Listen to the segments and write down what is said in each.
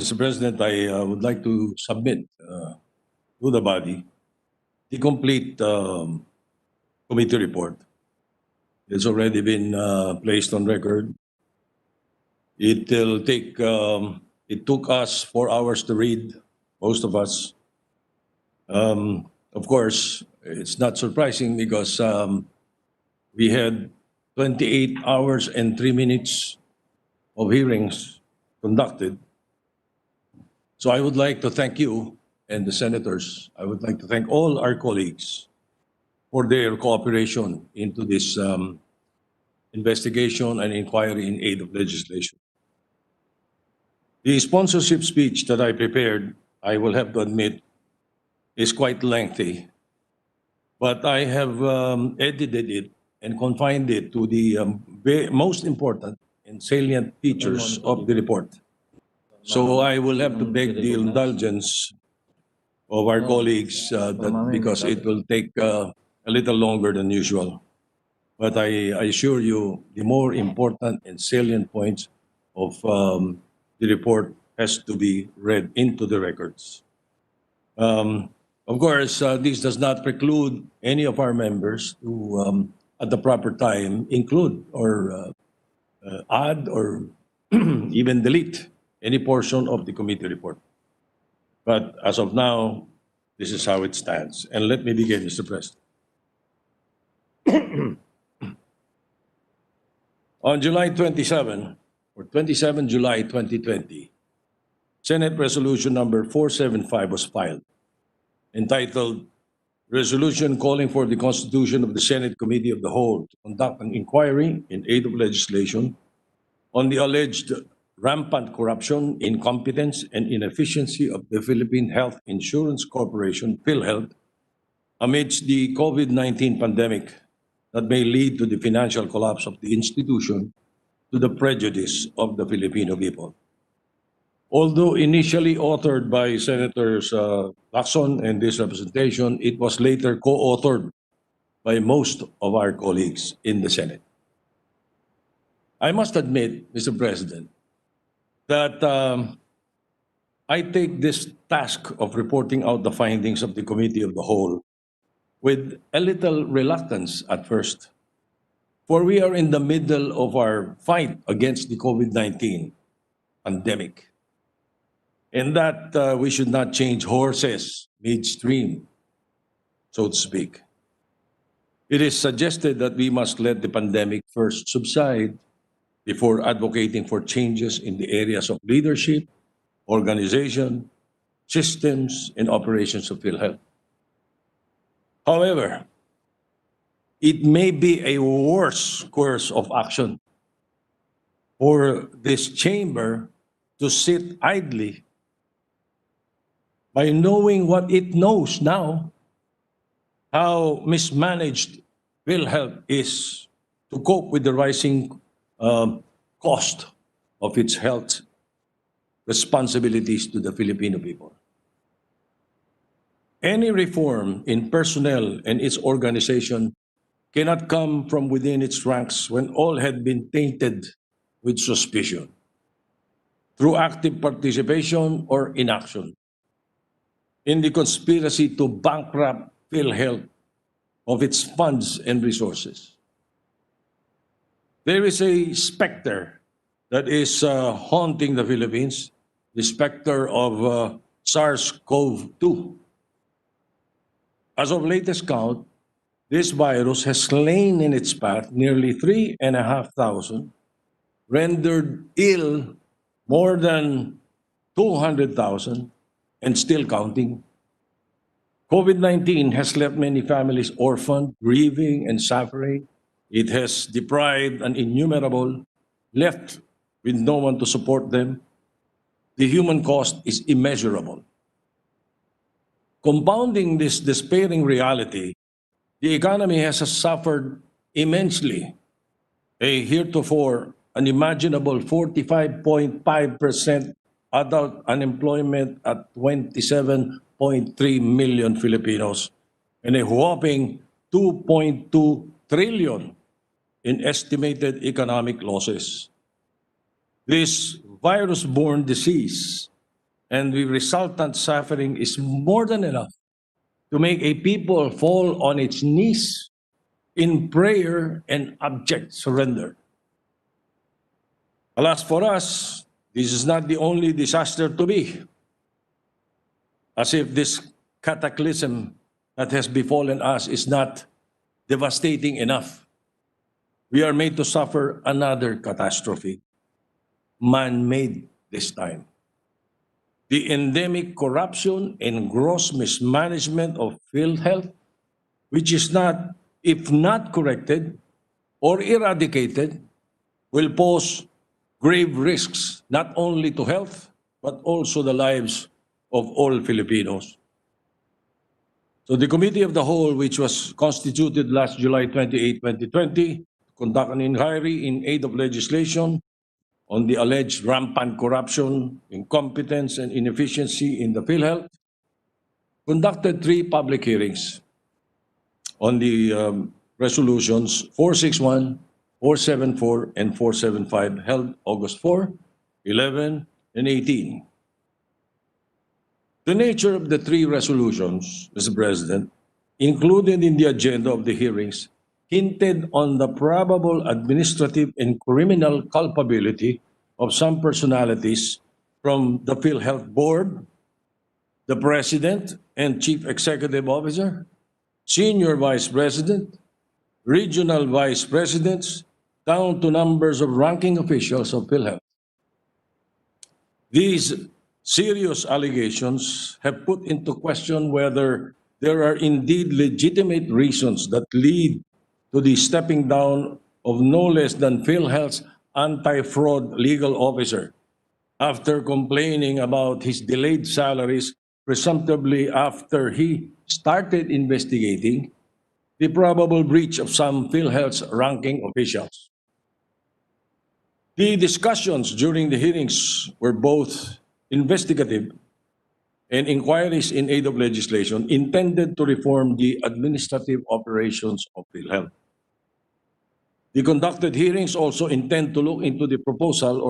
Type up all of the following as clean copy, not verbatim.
Mr. President, I would like to submit to the body the complete committee report. It's already been placed on record. It'll take, it took us 4 hours to read, most of us. Of course, it's not surprising because we had 28 hours and 3 minutes of hearings conducted. So I would like to thank you and the senators. I would like to thank all our colleagues for their cooperation into this investigation and inquiry in aid of legislation. The sponsorship speech that I prepared, I will have to admit, is quite lengthy, but I have edited it and confined it to the most important and salient features of the report. So I will have to beg the indulgence of our colleagues because it will take a little longer than usual. But I assure you, the more important and salient points of the report has to be read into the records. Of course, this does not preclude any of our members to, at the proper time, include or add or even delete any portion of the committee report. But as of now, this is how it stands. And let me begin, Mr. President. On July 27, or 27 July 2020, Senate Resolution number 475 was filed, entitled Resolution Calling for the Constitution of the Senate Committee of the Whole to conduct an inquiry in aid of legislation on the alleged rampant corruption, incompetence, and inefficiency of the Philippine Health Insurance Corporation, Philhealth, amidst the COVID-19 pandemic that may lead to the financial collapse of the institution to the prejudice of the Filipino people. Although initially authored by Senators Lacson and this representation, it was later co-authored by most of our colleagues in the Senate. I must admit, Mr. President, that I take this task of reporting out the findings of the Committee of the Whole with a little reluctance at first, for we are in the middle of our fight against the COVID-19 pandemic, and that we should not change horses midstream, so to speak. It is suggested that we must let the pandemic first subside before advocating for changes in the areas of leadership, organization, systems, and operations of PhilHealth. However, it may be a worse course of action for this chamber to sit idly by knowing what it knows now, how mismanaged PhilHealth is to cope with the rising cost of its health responsibilities to the Filipino people. Any reform in personnel and its organization cannot come from within its ranks when all had been tainted with suspicion, through active participation or inaction, in the conspiracy to bankrupt PhilHealth of its funds and resources. There is a specter that is haunting the Philippines, the specter of SARS-CoV-2. As of latest count, this virus has slain in its path nearly 3,500, rendered ill more than 200,000, and still counting. COVID-19 has left many families orphaned, grieving, and suffering. It has deprived an innumerable, left with no one to support them. The human cost is immeasurable. Compounding this despairing reality, the economy has suffered immensely. A heretofore unimaginable 45.5% adult unemployment at 27.3 million Filipinos, and a whopping 2.2 trillion in estimated economic losses. This virus-borne disease and the resultant suffering is more than enough to make a people fall on its knees in prayer and abject surrender. Alas for us, this is not the only disaster to be, as if this cataclysm that has befallen us is not devastating enough. We are made to suffer another catastrophe, man-made this time. The endemic corruption and gross mismanagement of Philhealth, which is not, if not corrected or eradicated, will pose grave risks not only to health, but also the lives of all Filipinos. So the Committee of the Whole, which was constituted last July 28, 2020, to conduct an inquiry in aid of legislation on the alleged rampant corruption, incompetence, and inefficiency in the PhilHealth, conducted 3 public hearings on the resolutions 461, 474, and 475 held August 4, 11, and 18. The nature of the 3 resolutions, Mr. President, included in the agenda of the hearings, hinted on the probable administrative and criminal culpability of some personalities from the PhilHealth Board, the President and Chief Executive Officer, Senior Vice President, Regional Vice Presidents, down to numbers of ranking officials of PhilHealth. These serious allegations have put into question whether there are indeed legitimate reasons that lead to the stepping down of no less than PhilHealth's anti-fraud legal officer after complaining about his delayed salaries, presumptively after he started investigating the probable breach of some PhilHealth's ranking officials. The discussions during the hearings were both investigative and inquiries in aid of legislation intended to reform the administrative operations of PhilHealth. The conducted hearings also intended to look into the proposal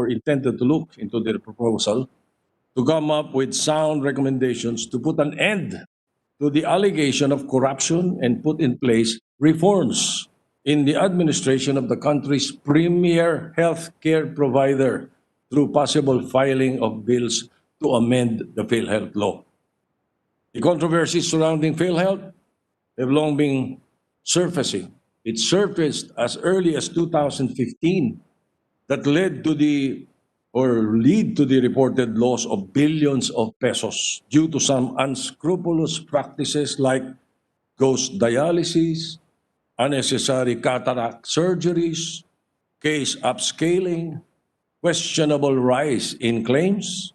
to come up with sound recommendations to put an end to the allegation of corruption and put in place reforms in the administration of the country's premier health care provider through possible filing of bills to amend the PhilHealth law. The controversies surrounding PhilHealth have long been surfacing. It surfaced as early as 2015 that lead to the reported loss of billions of pesos due to some unscrupulous practices like ghost dialysis, unnecessary cataract surgeries, case upscaling, questionable rise in claims,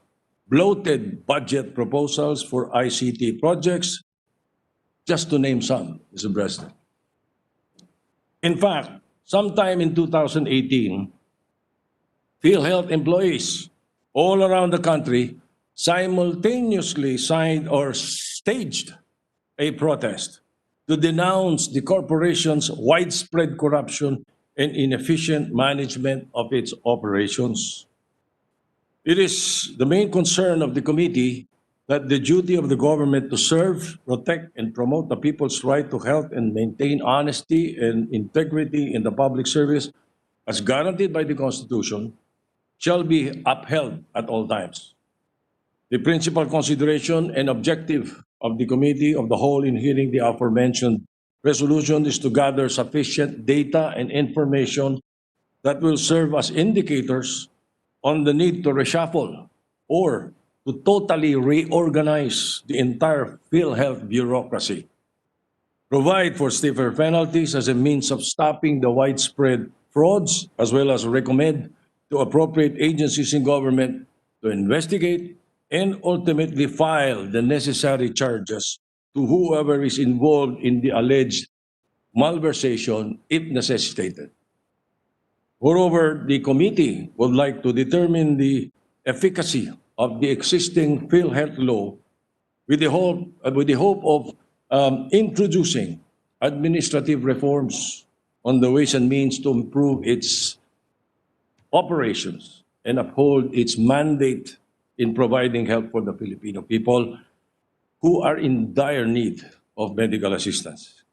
bloated budget proposals for ICT projects, just to name some, Mr. President. In fact, sometime in 2018, PhilHealth employees all around the country simultaneously signed or staged a protest to denounce the corporation's widespread corruption and inefficient management of its operations. It is the main concern of the committee that the duty of the government to serve, protect, and promote the people's right to health and maintain honesty and integrity in the public service as guaranteed by the Constitution shall be upheld at all times. The principal consideration and objective of the Committee of the Whole in hearing the aforementioned resolution is to gather sufficient data and information that will serve as indicators on the need to reshuffle or to totally reorganize the entire PhilHealth bureaucracy, provide for stiffer penalties as a means of stopping the widespread frauds, as well as recommend to appropriate agencies in government to investigate and ultimately file the necessary charges to whoever is involved in the alleged malversation if necessitated. Moreover, the committee would like to determine the efficacy of the existing PhilHealth law with the hope of introducing administrative reforms on the ways and means to improve its operations and uphold its mandate in providing help for the Filipino people who are in dire need of medical assistance.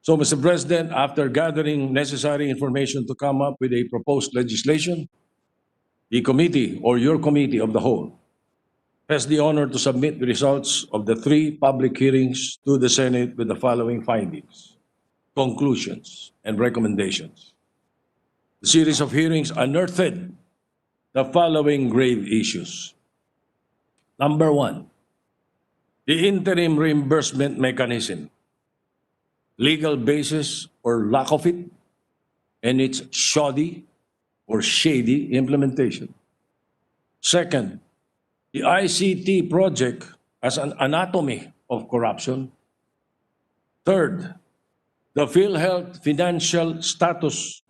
So, Mr. President, after gathering necessary information to come up with a proposed legislation, the committee or your committee of the whole has the honor to submit the results of the 3 public hearings to the Senate with the following findings, conclusions, and recommendations. The series of hearings unearthed the following grave issues. Number 1, the interim reimbursement mechanism, legal basis or lack of it, and its shoddy or shady implementation. Second, the ICT project as an anatomy of corruption. Third, the Philhealth financial status,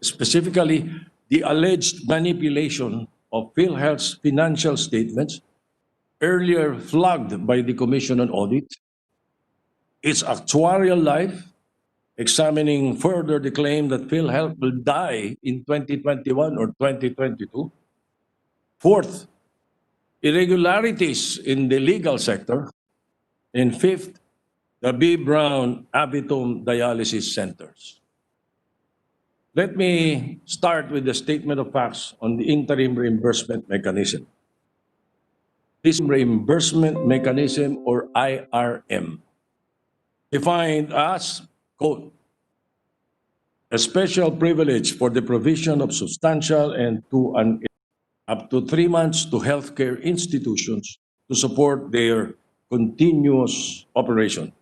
specifically the alleged manipulation of Philhealth's financial statements, earlier flagged by the Commission on Audit, its actuarial life, examining further the claim that Philhealth will die in 2021 or 2022. Fourth, irregularities in the legal sector. And fifth, the B. Brown Abitum dialysis centers. Let me start with the statement of facts on the interim reimbursement mechanism. This reimbursement mechanism, or IRM, defined as, quote, a special privilege for the provision of substantial and up to 3 months to healthcare institutions to support their continuous operation.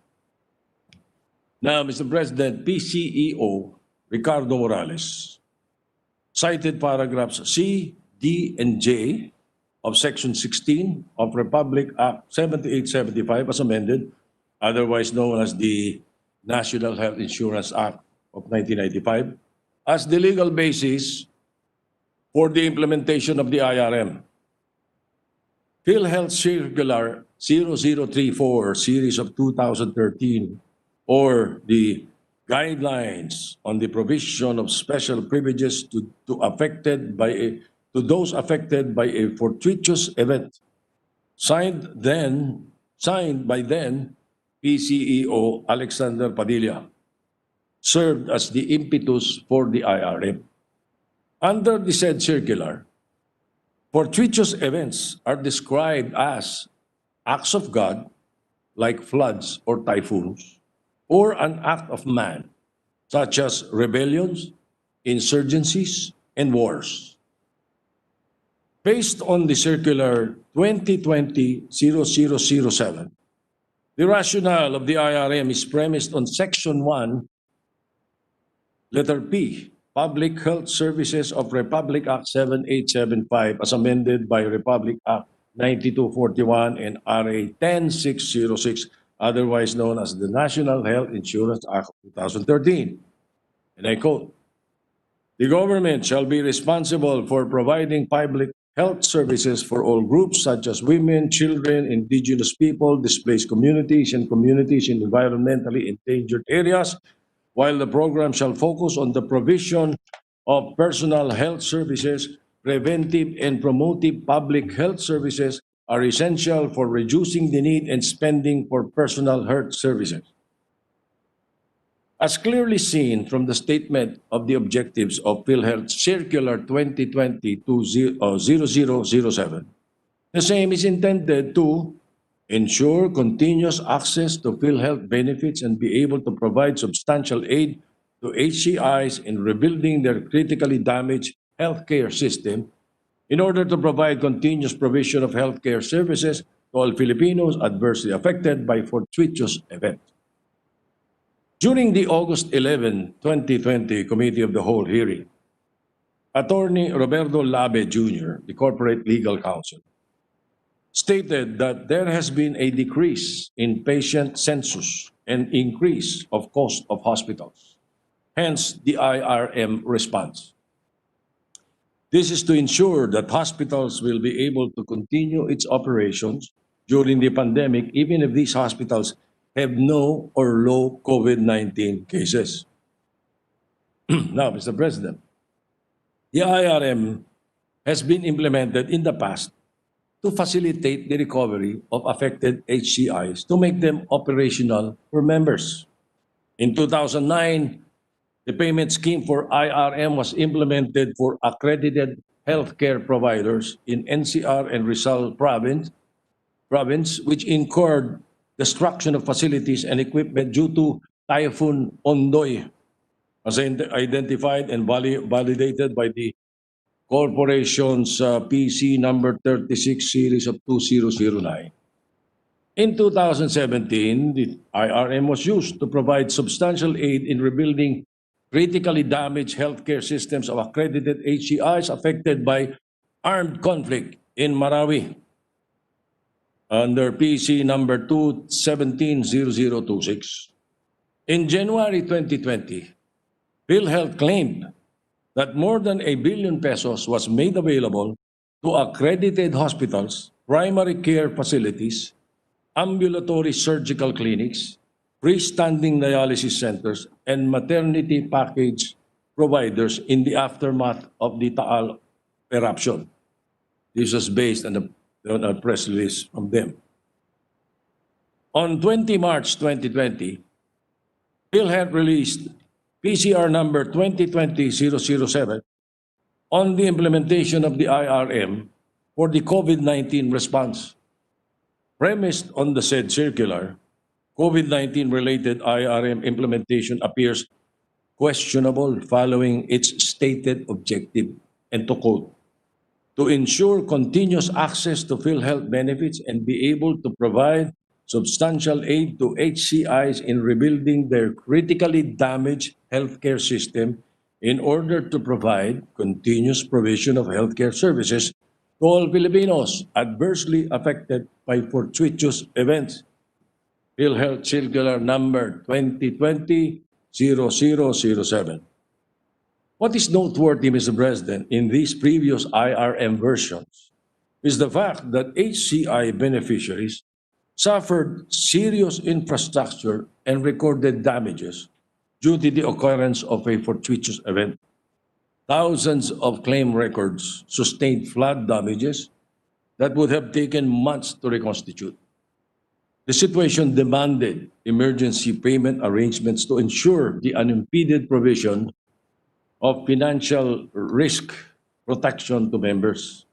Now, Mr. President, PCEO Ricardo Morales cited paragraphs C, D, and J of Section 16 of Republic Act 7875 as amended, otherwise known as the National Health Insurance Act of 1995, as the legal basis for the implementation of the IRM. Philhealth Circular 0034 Series of 2013, or the Guidelines on the Provision of Special Privileges to those affected by a fortuitous event, signed by then PCEO Alexander Padilla, served as the impetus for the IRM. Under the said circular, fortuitous events are described as acts of God, like floods or typhoons, or an act of man, such as rebellions, insurgencies, and wars. Based on the circular 2020-0007, the rationale of the IRM is premised on Section 1, letter P, Public Health Services of Republic Act 7875 as amended by Republic Act 9241 and RA 10606, otherwise known as the National Health Insurance Act of 2013. And I quote, the government shall be responsible for providing public health services for all groups such as women, children, indigenous people, displaced communities, and communities in environmentally endangered areas, while the program shall focus on the provision of personal health services. Preventive and promotive public health services are essential for reducing the need and spending for personal health services. As clearly seen from the statement of the objectives of Philhealth Circular 2020-0007, the same is intended to ensure continuous access to Philhealth benefits and be able to provide substantial aid to HCIs in rebuilding their critically damaged healthcare system in order to provide continuous provision of healthcare services to all Filipinos adversely affected by fortuitous events. During the August 11, 2020 Committee of the Whole hearing, Attorney Roberto Labe Jr., the Corporate Legal Counsel, stated that there has been a decrease in patient census and increase of cost of hospitals, hence the IRM response. This is to ensure that hospitals will be able to continue its operations during the pandemic, even if these hospitals have no or low COVID-19 cases. Now, Mr. President, the IRM has been implemented in the past to facilitate the recovery of affected HCIs to make them operational for members. In 2009, the payment scheme for IRM was implemented for accredited healthcare providers in NCR and Rizal province, which incurred destruction of facilities and equipment due to Typhoon Ondoy, as identified and validated by the corporation's PC number 36 series of 2009. In 2017, the IRM was used to provide substantial aid in rebuilding critically damaged healthcare systems of accredited HCIs affected by armed conflict in Marawi under PC number 2170026. In January 2020, Philhealth claimed that more than ₱1 billion was made available to accredited hospitals, primary care facilities, ambulatory surgical clinics, freestanding dialysis centers, and maternity package providers in the aftermath of the Taal eruption. This was based on a press release from them. On 20 March 2020, PhilHealth released PCR number 2020-007 on the implementation of the IRM for the COVID-19 response. Premised on the said circular, COVID-19 related IRM implementation appears questionable following its stated objective, and to quote, to ensure continuous access to PhilHealth benefits and be able to provide substantial aid to HCIs in rebuilding their critically damaged healthcare system in order to provide continuous provision of healthcare services to all Filipinos adversely affected by fortuitous events. PhilHealth Circular number 2020-0007. What is noteworthy, Mr. President, in these previous IRM versions is the fact that HCI beneficiaries suffered serious infrastructure and recorded damages due to the occurrence of a fortuitous event. Thousands of claim records sustained flood damages that would have taken months to reconstitute. The situation demanded emergency payment arrangements to ensure the unimpeded provision of financial risk protection to members.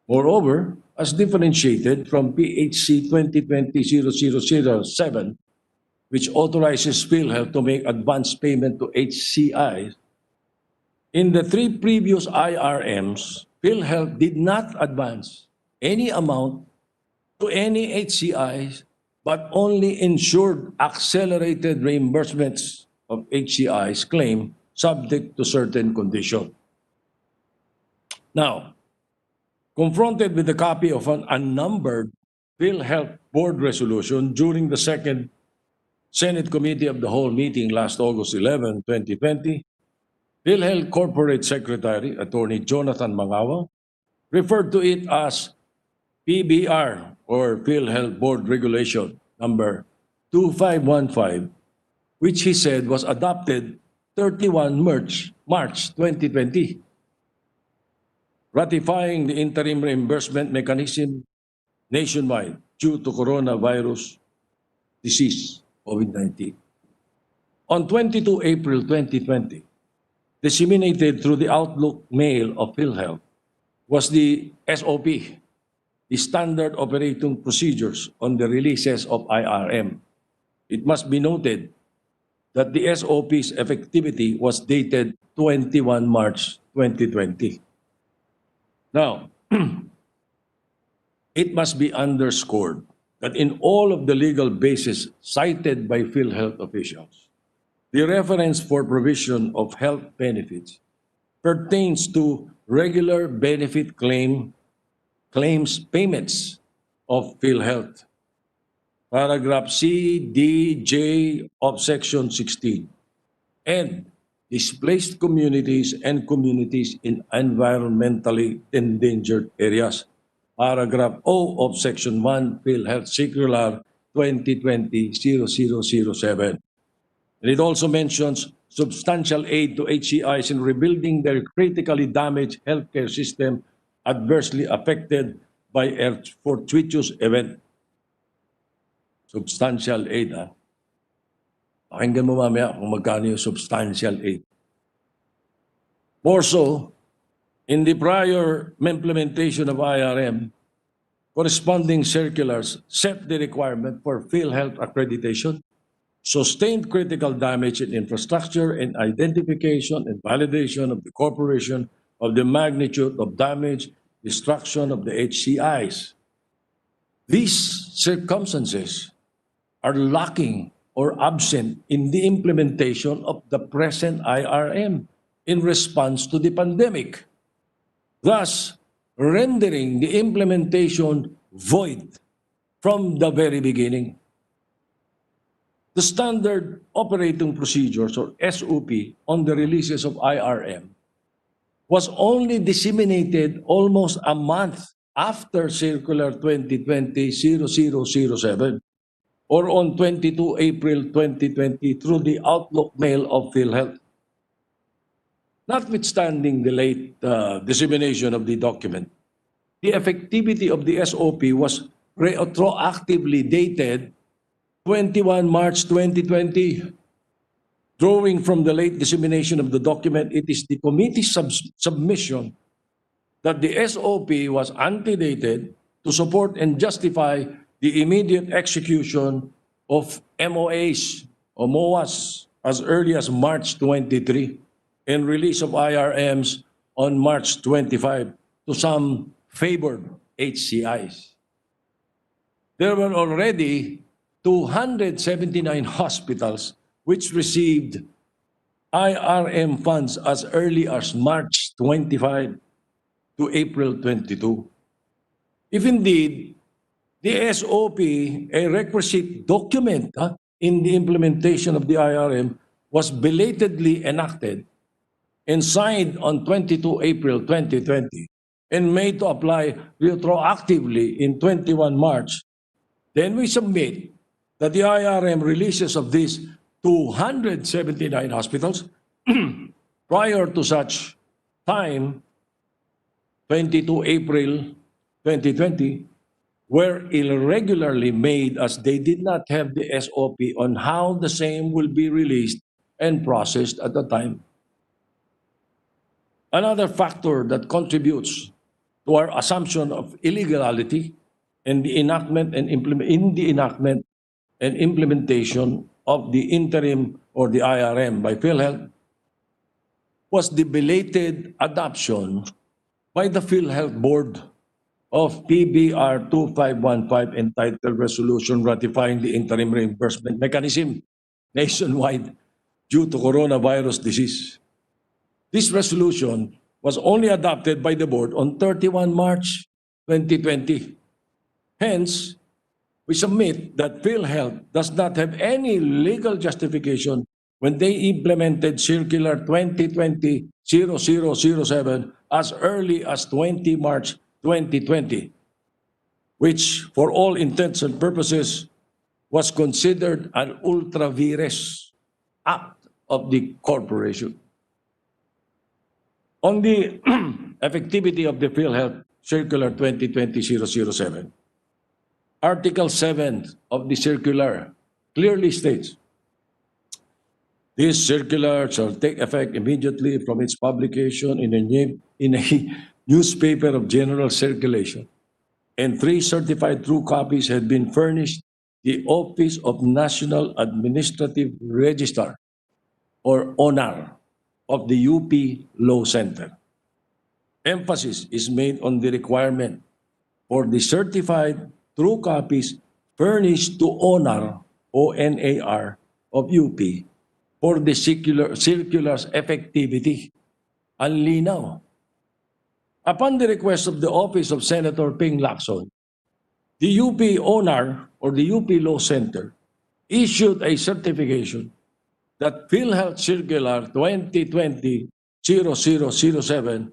Moreover, as differentiated from PHC 2020-0007, which authorizes PhilHealth to make advance payment to HCIs, in the three previous IRMs, PhilHealth did not advance any amount to any HCIs, but only ensured accelerated reimbursements of HCIs claim subject to certain conditions. Now, confronted with a copy of an unnumbered PhilHealth Board resolution during the second Senate Committee of the Whole meeting last August 11, 2020, PhilHealth Corporate Secretary, Attorney Jonathan Mangawa, referred to it as PBR or PhilHealth Board Regulation number 2515, which he said was adopted 31 March 2020. Ratifying the interim reimbursement mechanism nationwide due to coronavirus disease, COVID-19. On 22 April 2020, disseminated through the Outlook mail of PhilHealth was the SOP, the Standard Operating Procedures on the releases of IRM. It must be noted that the SOP's effectivity was dated 21 March 2020. Now, it must be underscored that in all of the legal bases cited by PhilHealth officials, the reference for provision of health benefits pertains to regular benefit claims payments of PhilHealth. Paragraph C, D, J of Section 16, and displaced communities and communities in environmentally endangered areas. Paragraph O of Section 1, PhilHealth Circular 2020-0007. And it also mentions substantial aid to HCIs in rebuilding their critically damaged healthcare system adversely affected by a fortuitous event. Substantial aid, ha? Pakinggan mo mamaya kung magkano yung substantial aid. More so, in the prior implementation of IRM, corresponding circulars set the requirement for Philhealth accreditation, sustained critical damage in infrastructure, and identification and validation of the corporation of the magnitude of damage, destruction of the HCIs. These circumstances are lacking or absent in the implementation of the present IRM in response to the pandemic, thus rendering the implementation void from the very beginning. The standard operating procedures, or SOP, on the releases of IRM was only disseminated almost a month after Circular 2020-0007, or on 22 April 2020 through the Outlook mail of Philhealth. Notwithstanding the late dissemination of the document, the effectivity of the SOP was retroactively dated 21 March 2020. Drawing from the late dissemination of the document, it is the committee's submission that the SOP was antedated to support and justify the immediate execution of MOAs or MOAs as early as March 23 and release of IRMs on March 25 to some favored HCIs. There were already 279 hospitals which received IRM funds as early as March 25 to April 22. If indeed the SOP, a requisite document in the implementation of the IRM, was belatedly enacted and signed on 22 April 2020 and made to apply retroactively in 21 March, then we submit that the IRM releases of these 279 hospitals prior to such time, 22 April 2020, were irregularly made as they did not have the SOP on how the same will be released and processed at the time. Another factor that contributes to our assumption of illegality in the enactment and implementation of the interim or the IRM by Philhealth was the belated adoption by the Philhealth Board of PBR 2515 entitled Resolution Ratifying the Interim Reimbursement Mechanism nationwide due to coronavirus disease. This resolution was only adopted by the board on 31 March 2020. Hence, we submit that Philhealth does not have any legal justification when they implemented Circular 2020-0007 as early as 20 March 2020, which for all intents and purposes was considered an ultra vires act of the corporation. On the effectivity of the Philhealth Circular 2020-007, Article 7 of the circular clearly states, this circular shall take effect immediately from its publication in a newspaper of general circulation, and 3 certified true copies had been furnished the Office of National Administrative Registrar, or ONAR, of the UP Law Center. Emphasis is made on the requirement for the certified true copies furnished to ONAR, ONAR, of UP for the circular's effectivity. Ang linaw. Upon the request of the office of Senator Ping Lacson, the UP ONAR, or the UP Law Center, issued a certification that Philhealth Circular 2020-0007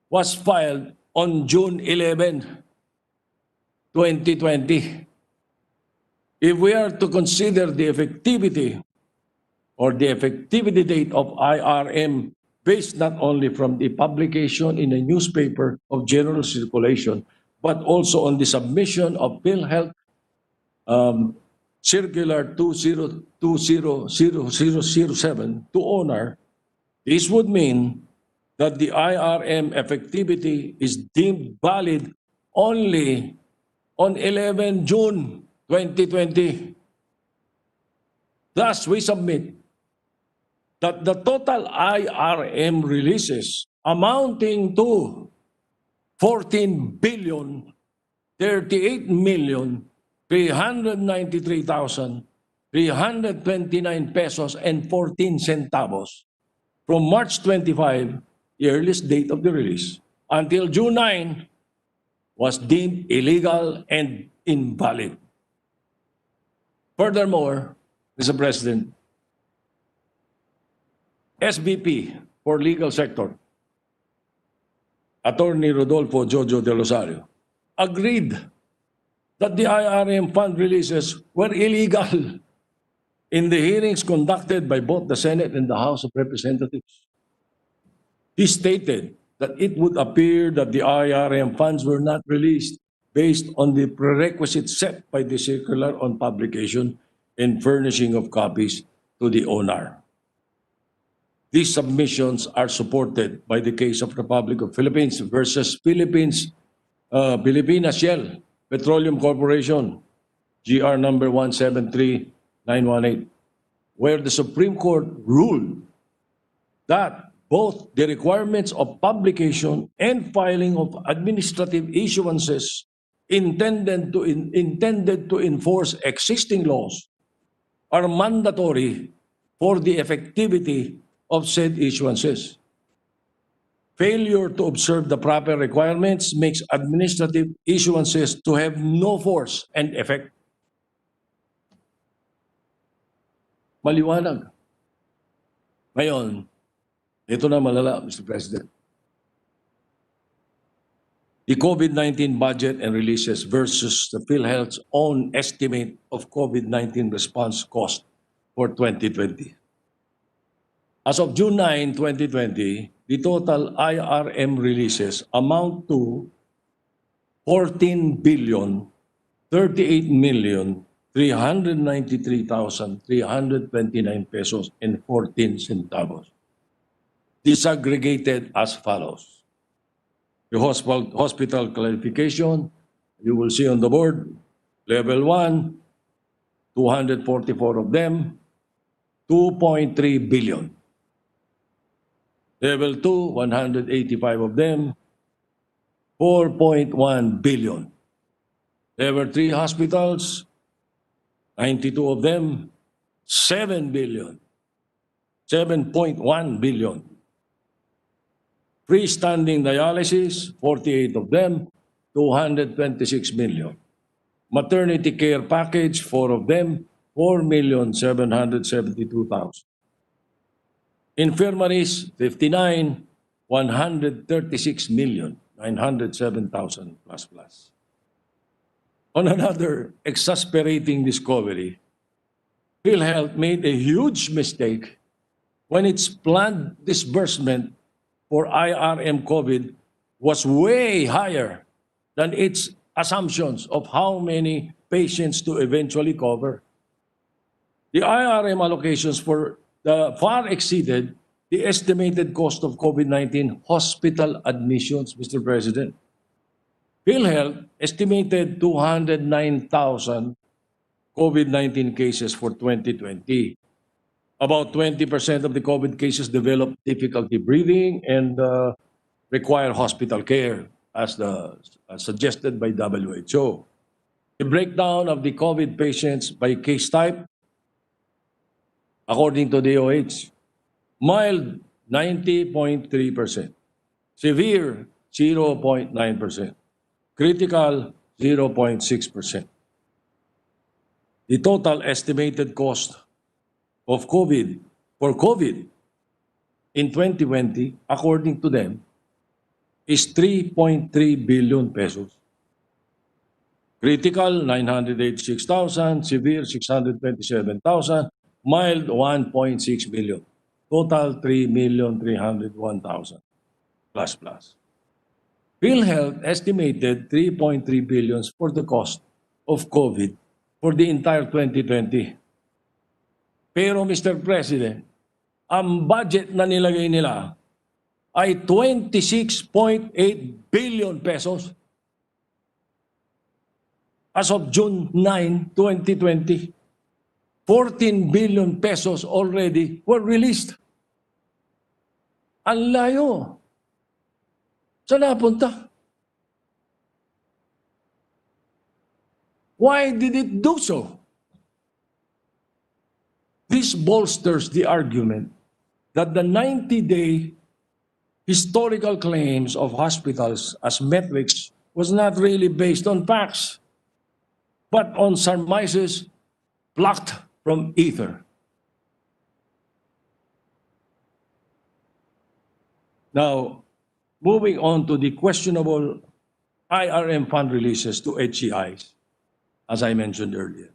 was filed on June 11, 2020. If we are to consider the effectivity or the effectivity date of IRM based not only from the publication in a newspaper of general circulation, but also on the submission of Philhealth Circular 20200007 to ONAR. This would mean that the IRM effectivity is deemed valid only on 11 June 2020. Thus, we submit that the total IRM releases amounting to 14 billion 38,393,329 pesos and 14 centavos from March 25, the earliest date of the release, until June 9 was deemed illegal and invalid. Furthermore, Mr. President, SVP for Legal Sector, Attorney Rodolfo Jojo de Rosario, agreed that the IRM fund releases were illegal in the hearings conducted by both the Senate and the House of Representatives. He stated that it would appear that the IRM funds were not released based on the prerequisites set by the circular on publication and furnishing of copies to the ONAR. These submissions are supported by the case of Republic of Philippines versus Philippines Shell Petroleum Corporation, GR number 173918, where the Supreme Court ruled that both the requirements of publication and filing of administrative issuances intended to enforce existing laws are mandatory for the effectivity of said issuances. Failure to observe the proper requirements makes administrative issuances to have no force and effect. Maliwanag. Ngayon, ito na malala, Mr. President. The COVID-19 budget and releases versus the PhilHealth's own estimate of COVID-19 response cost for 2020. As of June 9, 2020, the total IRM releases amount to 14 billion 38 million 393,329 pesos and 14 centavos. Disaggregated as follows. The hospital classification, you will see on the board, level 1, 244 of them, 2.3 billion. Level 2, 185 of them, 4.1 billion. Level 3 hospitals, 92 of them, 7 billion. 7.1 billion. Freestanding dialysis, 48 of them, 226 million. Maternity care package, 4 of them, 4,772,000. Infirmaries, 59, 136 million, 907,000 plus. On another exasperating discovery, PhilHealth made a huge mistake when its planned disbursement for IRM COVID was way higher than its assumptions of how many patients to eventually cover. The IRM allocations far exceeded the estimated cost of COVID-19 hospital admissions, Mr. President. PhilHealth estimated 209,000 COVID-19 cases for 2020. About 20% of the COVID cases develop difficulty breathing and require hospital care, as suggested by WHO. The breakdown of the COVID patients by case type, according to DOH, mild 90.3%, severe 0.9%, critical 0.6%. The total estimated cost of COVID in 2020, according to them, is 3.3 billion pesos. Critical, 986,000, severe, 627,000, mild, 1.6 billion. Total 3,301,000 plus plus. Philhealth estimated 3.3 billion for the cost of COVID for the entire 2020. Pero Mr. President, ang budget na nilagay nila ay 26.8 billion pesos as of June 9, 2020. 14 billion pesos already were released. Ang layo. Saan napunta? Why did it do so? This bolsters the argument that the 90-day historical claims of hospitals as metrics was not really based on facts, but on surmises plucked from ether. Now, moving on to the questionable IRM fund releases to HCIs, as I mentioned earlier.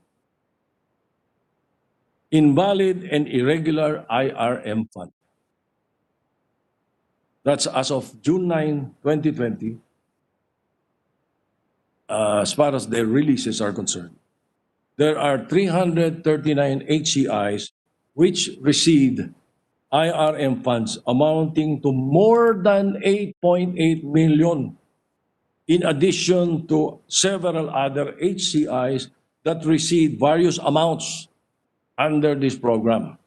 Invalid and irregular IRM fund. That's as of June 9, 2020, as far as their releases are concerned. There are 339 HCIs which received IRM funds amounting to more than 8.8 million, in addition to several other HCIs that received various amounts under this program.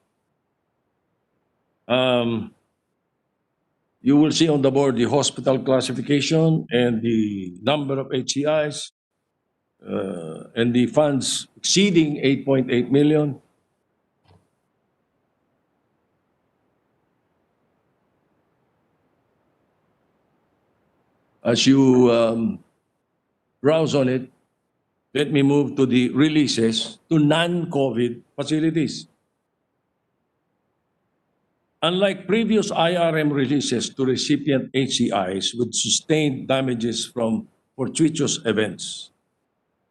You will see on the board the hospital classification and the number of HCIs and the funds exceeding 8.8 million. As you browse on it, let me move to the releases to non-COVID facilities. Unlike previous IRM releases to recipient HCIs with sustained damages from fortuitous events,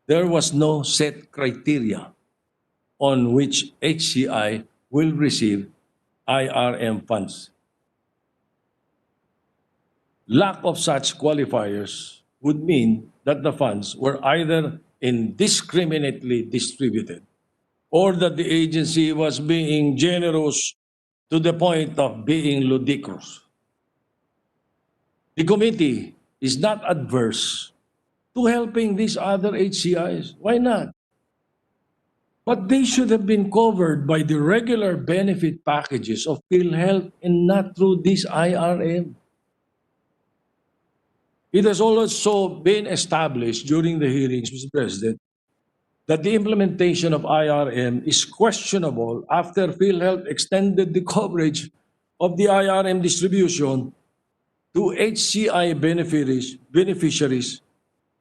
there was no set criteria on which HCI will receive IRM funds. Lack of such qualifiers would mean that the funds were either indiscriminately distributed or that the agency was being generous to the point of being ludicrous. The committee is not adverse to helping these other HCIs. Why not? But they should have been covered by the regular benefit packages of Philhealth and not through this IRM. It has also been established during the hearings, Mr. President, that the implementation of IRM is questionable after PhilHealth extended the coverage of the IRM distribution to HCI beneficiaries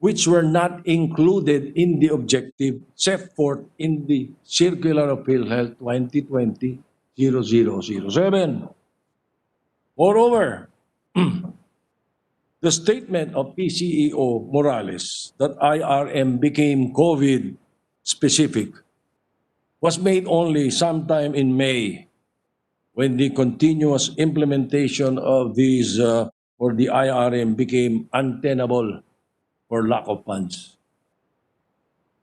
which were not included in the objective set forth in the Circular of PhilHealth 2020-0007. Moreover, the statement of PCEO Morales that IRM became COVID specific was made only sometime in May, when the continuous implementation of these or the IRM became untenable for lack of funds.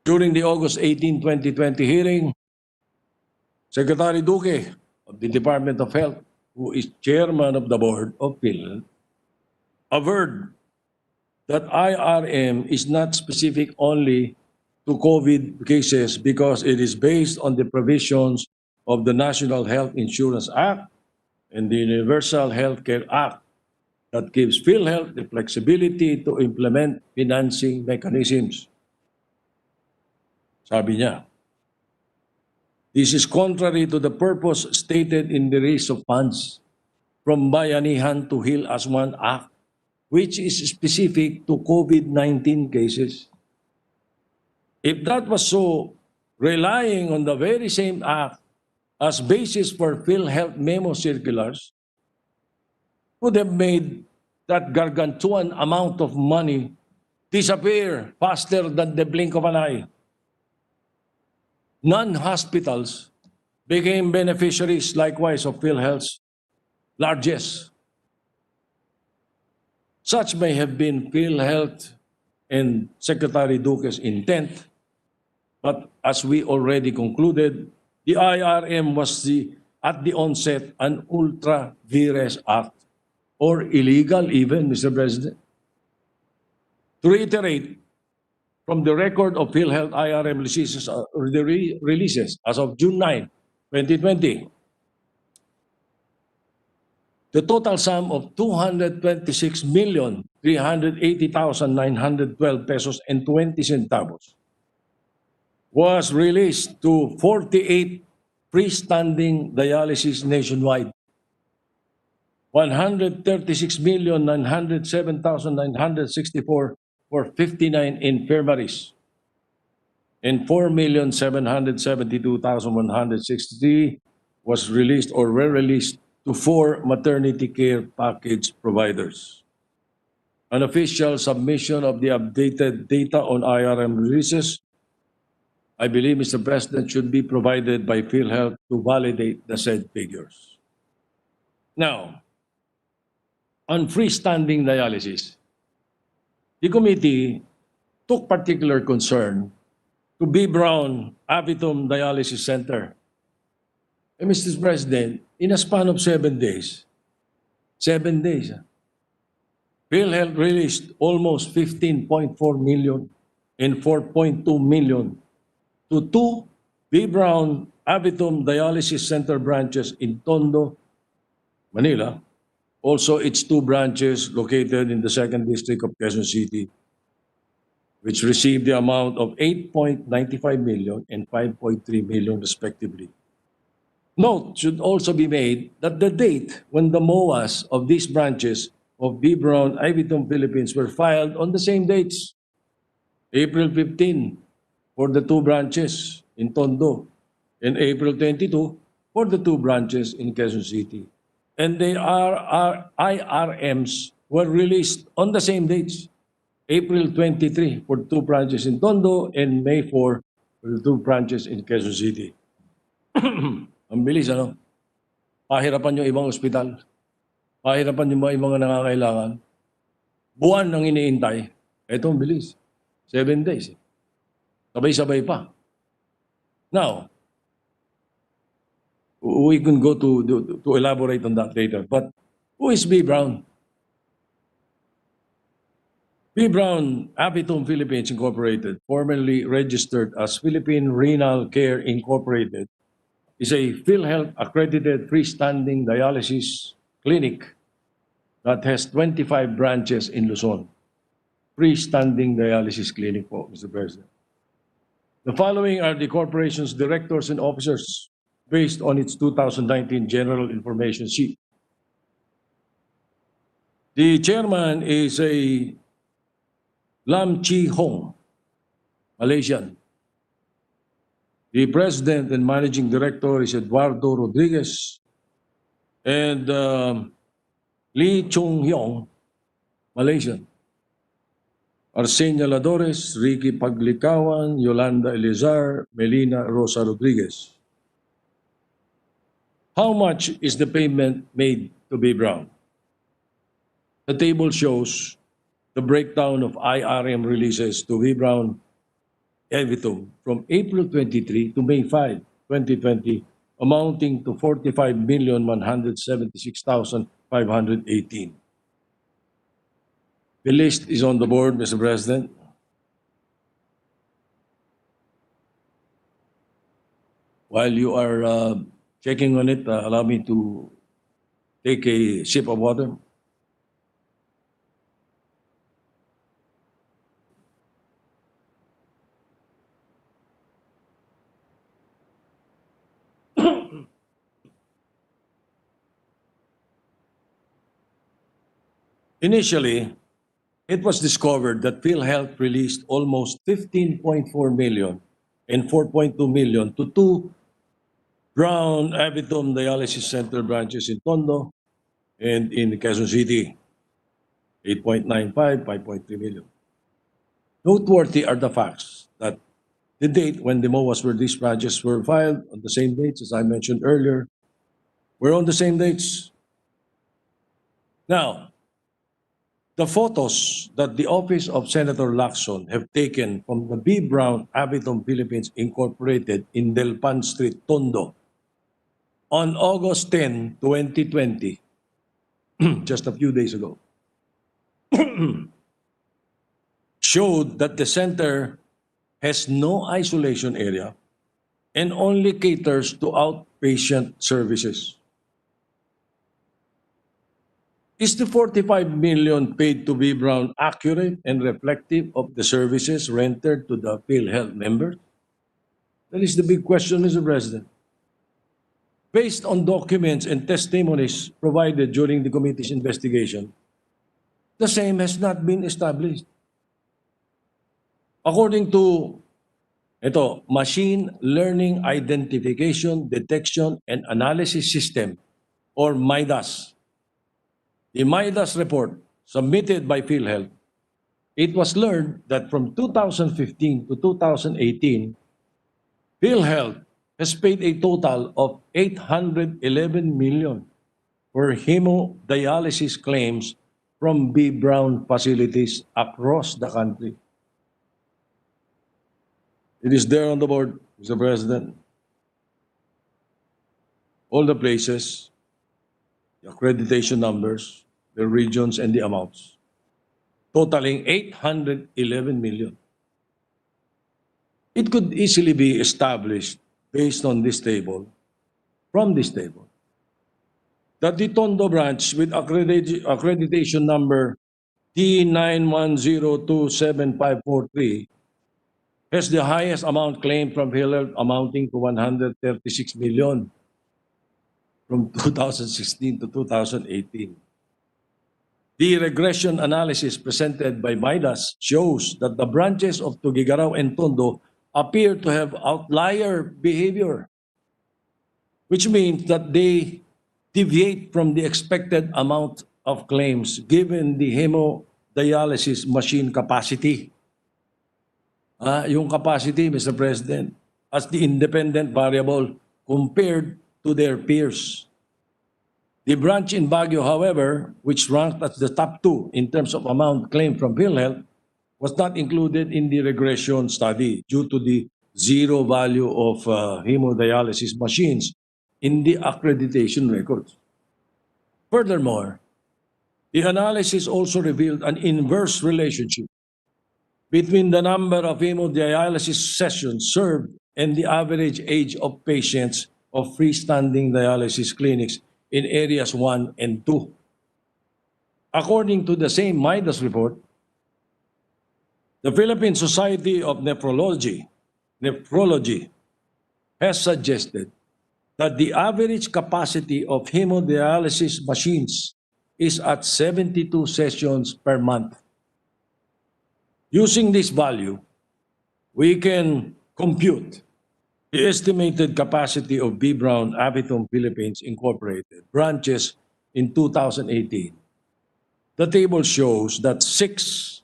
During the August 18, 2020 hearing, Secretary Duque of the Department of Health, who is chairman of the board of PhilHealth, averred that IRM is not specific only to COVID cases because it is based on the provisions of the National Health Insurance Act and the Universal Healthcare Act that gives PhilHealth the flexibility to implement financing mechanisms. Sabi niya, this is contrary to the purpose stated in the Raise of Funds from Bayanihan to Heal as One Act, which is specific to COVID-19 cases. If that was so, relying on the very same act as basis for PhilHealth memo circulars would have made that gargantuan amount of money disappear faster than the blink of an eye. Non-hospitals became beneficiaries likewise of PhilHealth's largest. Such may have been Philhealth and Secretary Duque's intent, but as we already concluded, the IRM was at the onset an ultra vires act, or illegal even, Mr. President. To reiterate, from the record of PhilHealth IRM releases as of June 9, 2020, the total sum of 226,380,912 pesos and 20 centavos was released to 48 freestanding dialysis nationwide, 136,907,964 for 59 infirmaries, and 4,772,163 was released or were released to 4 maternity care package providers. An official submission of the updated data on IRM releases, I believe, Mr. President, should be provided by PhilHealth to validate the said figures. Now, on freestanding dialysis, the committee took particular concern to B. Brown Avitum Dialysis Center. And Mr. President, in a span of 7 days, 7 days, PhilHealth released almost 15.4 million and 4.2 million to 2 B. Brown Avitum Dialysis Center branches in Tondo, Manila. Also, its 2 branches located in the 2nd District of Quezon City, which received the amount of 8.95 million and 5.3 million respectively. Note should also be made that the date when the MOAs of these branches of B. Brown Avitum Philippines were filed on the same dates, April 15 for the 2 branches in Tondo and April 22 for the 2 branches in Quezon City. And the IRMs were released on the same dates, April 23 for 2 branches in Tondo and May 4 for the 2 branches in Quezon City. Ang bilis, ano? Pahirapan yung ibang ospital. Pahirapan yung mga nangangailangan. Buwan ang iniintay. Ito ang bilis. 7 days. Sabay-sabay pa. Now, we can go to elaborate on that later. But who is B. Brown? B. Brown Avitum Philippines Incorporated, formerly registered as Philippine Renal Care Incorporated, is a PhilHealth accredited freestanding dialysis clinic that has 25 branches in Luzon. Freestanding dialysis clinic po, Mr. President. The following are the corporation's directors and officers based on its 2019 General Information Sheet. The chairman is a Lam Chi Hong, Malaysian. The president and managing director is Eduardo Rodriguez, and Lee Chung Hyong, Malaysian. Arsenia Ladores, Ricky Paglicawan, Yolanda Elizar, Melina Rosa Rodriguez. How much is the payment made to B. Brown? The table shows the breakdown of IRM releases to B. Brown Avitum from April 23 to May 5, 2020, amounting to 45,176,518. The list is on the board, Mr. President. While you are checking on it, allow me to take a sip of water. Initially, it was discovered that PhilHealth released almost 15.4 million and 4.2 million to 2 Brown Avitum Dialysis Center branches in Tondo and in Quezon City, 8.95, 5.3 million. Noteworthy are the facts that the date when the MOAs where these branches were filed on the same dates, as I mentioned earlier, were on the same dates. Now, the photos that the office of Senator Lacson have taken from the B. Brown Aviton Philippines Incorporated in Delpan Street, Tondo, on August 10, 2020, just a few days ago, showed that the center has no isolation area and only caters to outpatient services. Is the 45 million paid to B. Brown accurate and reflective of the services rendered to the Philhealth members? That is the big question, Mr. President. Based on documents and testimonies provided during the committee's investigation, the same has not been established. According to Machine Learning Identification, Detection, and Analysis System, or MIDAS, the MIDAS report submitted by Philhealth, it was learned that from 2015 to 2018, Philhealth has paid a total of 811 million for hemodialysis claims from B. Brown facilities across the country. It is there on the board, Mr. President. All the places, the accreditation numbers, the regions, and the amounts, totaling 811 million. It could easily be established based on this table, from this table, that the Tondo branch with accreditation number T910275543 has the highest amount claimed from Philhealth, amounting to 136 million from 2016 to 2018. The regression analysis presented by MIDAS shows that the branches of Tugigaraw and Tondo appear to have outlier behavior, which means that they deviate from the expected amount of claims given the hemodialysis machine capacity. Yung capacity, Mr. President, as the independent variable compared to their peers. The branch in Baguio, however, which ranked as the top 2 in terms of amount claimed from Philhealth, was not included in the regression study due to the zero value of hemodialysis machines in the accreditation records. Furthermore, the analysis also revealed an inverse relationship between the number of hemodialysis sessions served and the average age of patients of freestanding dialysis clinics in areas 1 and 2. According to the same MIDAS report, the Philippine Society of Nephrology has suggested that the average capacity of hemodialysis machines is at 72 sessions per month. Using this value, we can compute the estimated capacity of B. Brown Aviton Philippines Incorporated branches in 2018. The table shows that six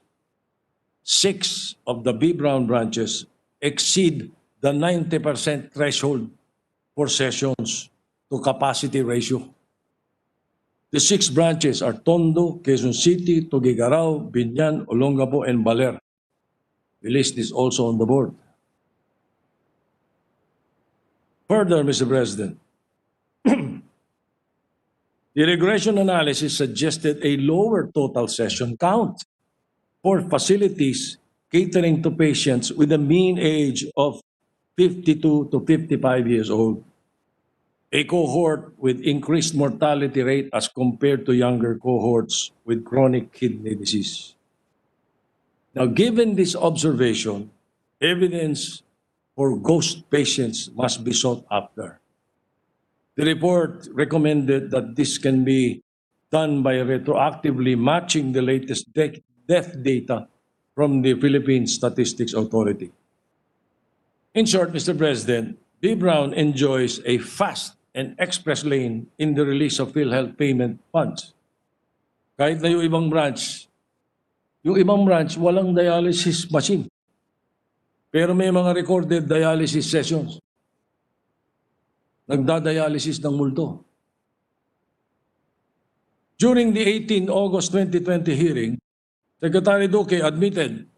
of the B. Brown branches exceed the 90% threshold for sessions to capacity ratio. The 6 branches are Tondo, Quezon City, Tugigaraw, Binyan, Olongapo, and Baler. The list is also on the board. Further, Mr. President, the regression analysis suggested a lower total session count for facilities catering to patients with a mean age of 52 to 55 years old, a cohort with increased mortality rate as compared to younger cohorts with chronic kidney disease. Now, given this observation, evidence for ghost patients must be sought after. The report recommended that this can be done by retroactively matching the latest death data from the Philippine Statistics Authority. In short, Mr. President, B. Brown enjoys a fast and express lane in the release of PhilHealth payment funds. Kahit na yung ibang branch walang dialysis machine. Pero may mga recorded dialysis sessions. Nagda-dialysis ng multo. During the 18 August 2020 hearing, Secretary Duque admitted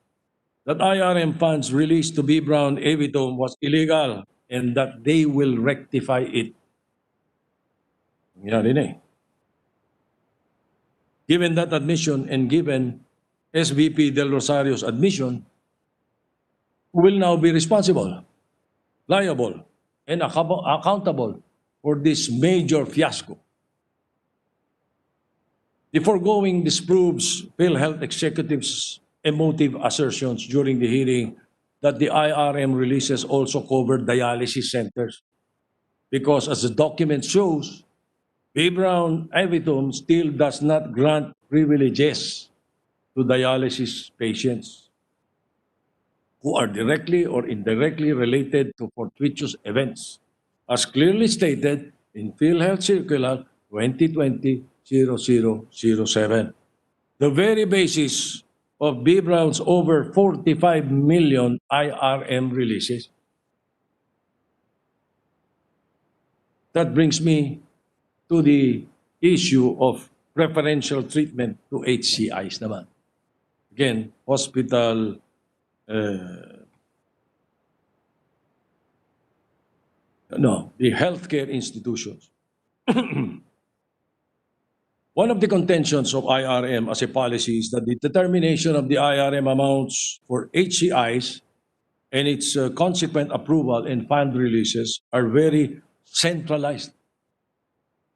that IRM funds released to B. Brown Evitom was illegal and that they will rectify it. Yan din eh. Given that admission and given SVP Del Rosario's admission, who will now be responsible, liable, and accountable for this major fiasco? The foregoing disproves Philhealth executives' emotive assertions during the hearing that the IRM releases also covered dialysis centers. Because as the document shows, B. Brown Evitom still does not grant privileges to dialysis patients who are directly or indirectly related to fortuitous events, as clearly stated in Philhealth Circular 2020-0007. The very basis of B. Brown's over 45 million IRM releases. That brings me to the issue of preferential treatment to HCIs naman. Again, hospital the healthcare institutions. One of the contentions of IRM as a policy is that the determination of the IRM amounts for HCIs and its consequent approval and fund releases are very centralized.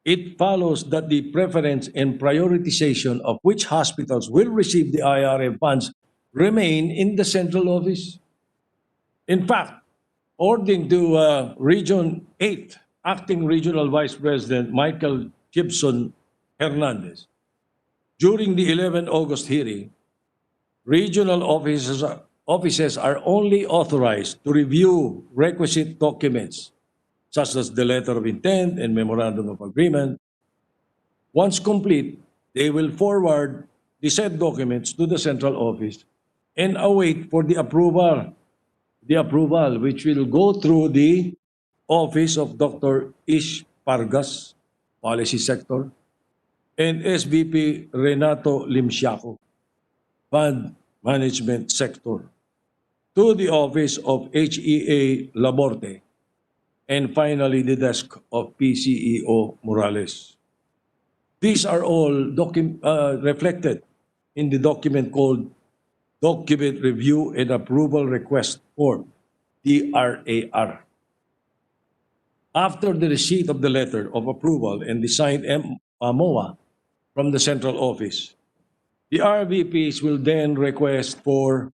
It follows that the preference and prioritization of which hospitals will receive the IRM funds remain in the central office. In fact, according to Region 8, Acting Regional Vice President Michael Gibson Hernandez, during the 11 August hearing, regional offices are only authorized to review requisite documents, such as the letter of intent and memorandum of agreement. Once complete, they will forward the said documents to the central office and await for the approval which will go through the office of Dr. Ish Pargas, Policy Sector, and SVP Renato Limsiaco, Fund Management Sector, to the office of HEA Laborte, and finally the desk of PCEO Morales. These are all reflected in the document called Document Review and Approval Request Form, DRAR. After the receipt of the letter of approval and the signed MOA from the central office, the RVPs will then request for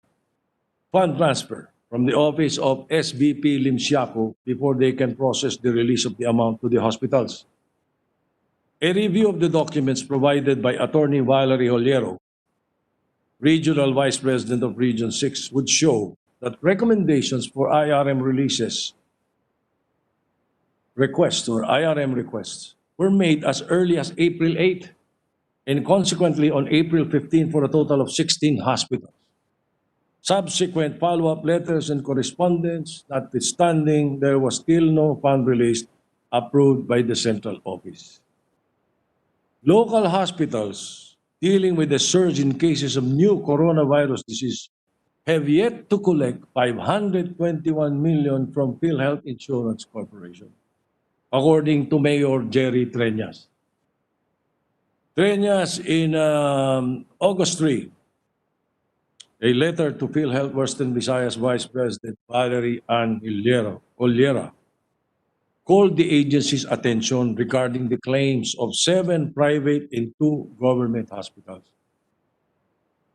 fund transfer from the office of SVP Limsiaco before they can process the release of the amount to the hospitals. A review of the documents provided by Attorney Valerie Oliero, Regional Vice President of Region 6, would show that recommendations for IRM releases requests or IRM requests were made as early as April 8 and consequently on April 15 for a total of 16 hospitals. Subsequent follow-up letters and correspondence, notwithstanding, there was still no fund released approved by the central office. Local hospitals dealing with the surge in cases of new coronavirus disease have yet to collect 521 million from Philhealth Insurance Corporation, according to Mayor Jerry Treñas. Treñas in August 3, a letter to Philhealth Western Visayas Vice President Valerie Ann Oliera called the agency's attention regarding the claims of 7 private and 2 government hospitals.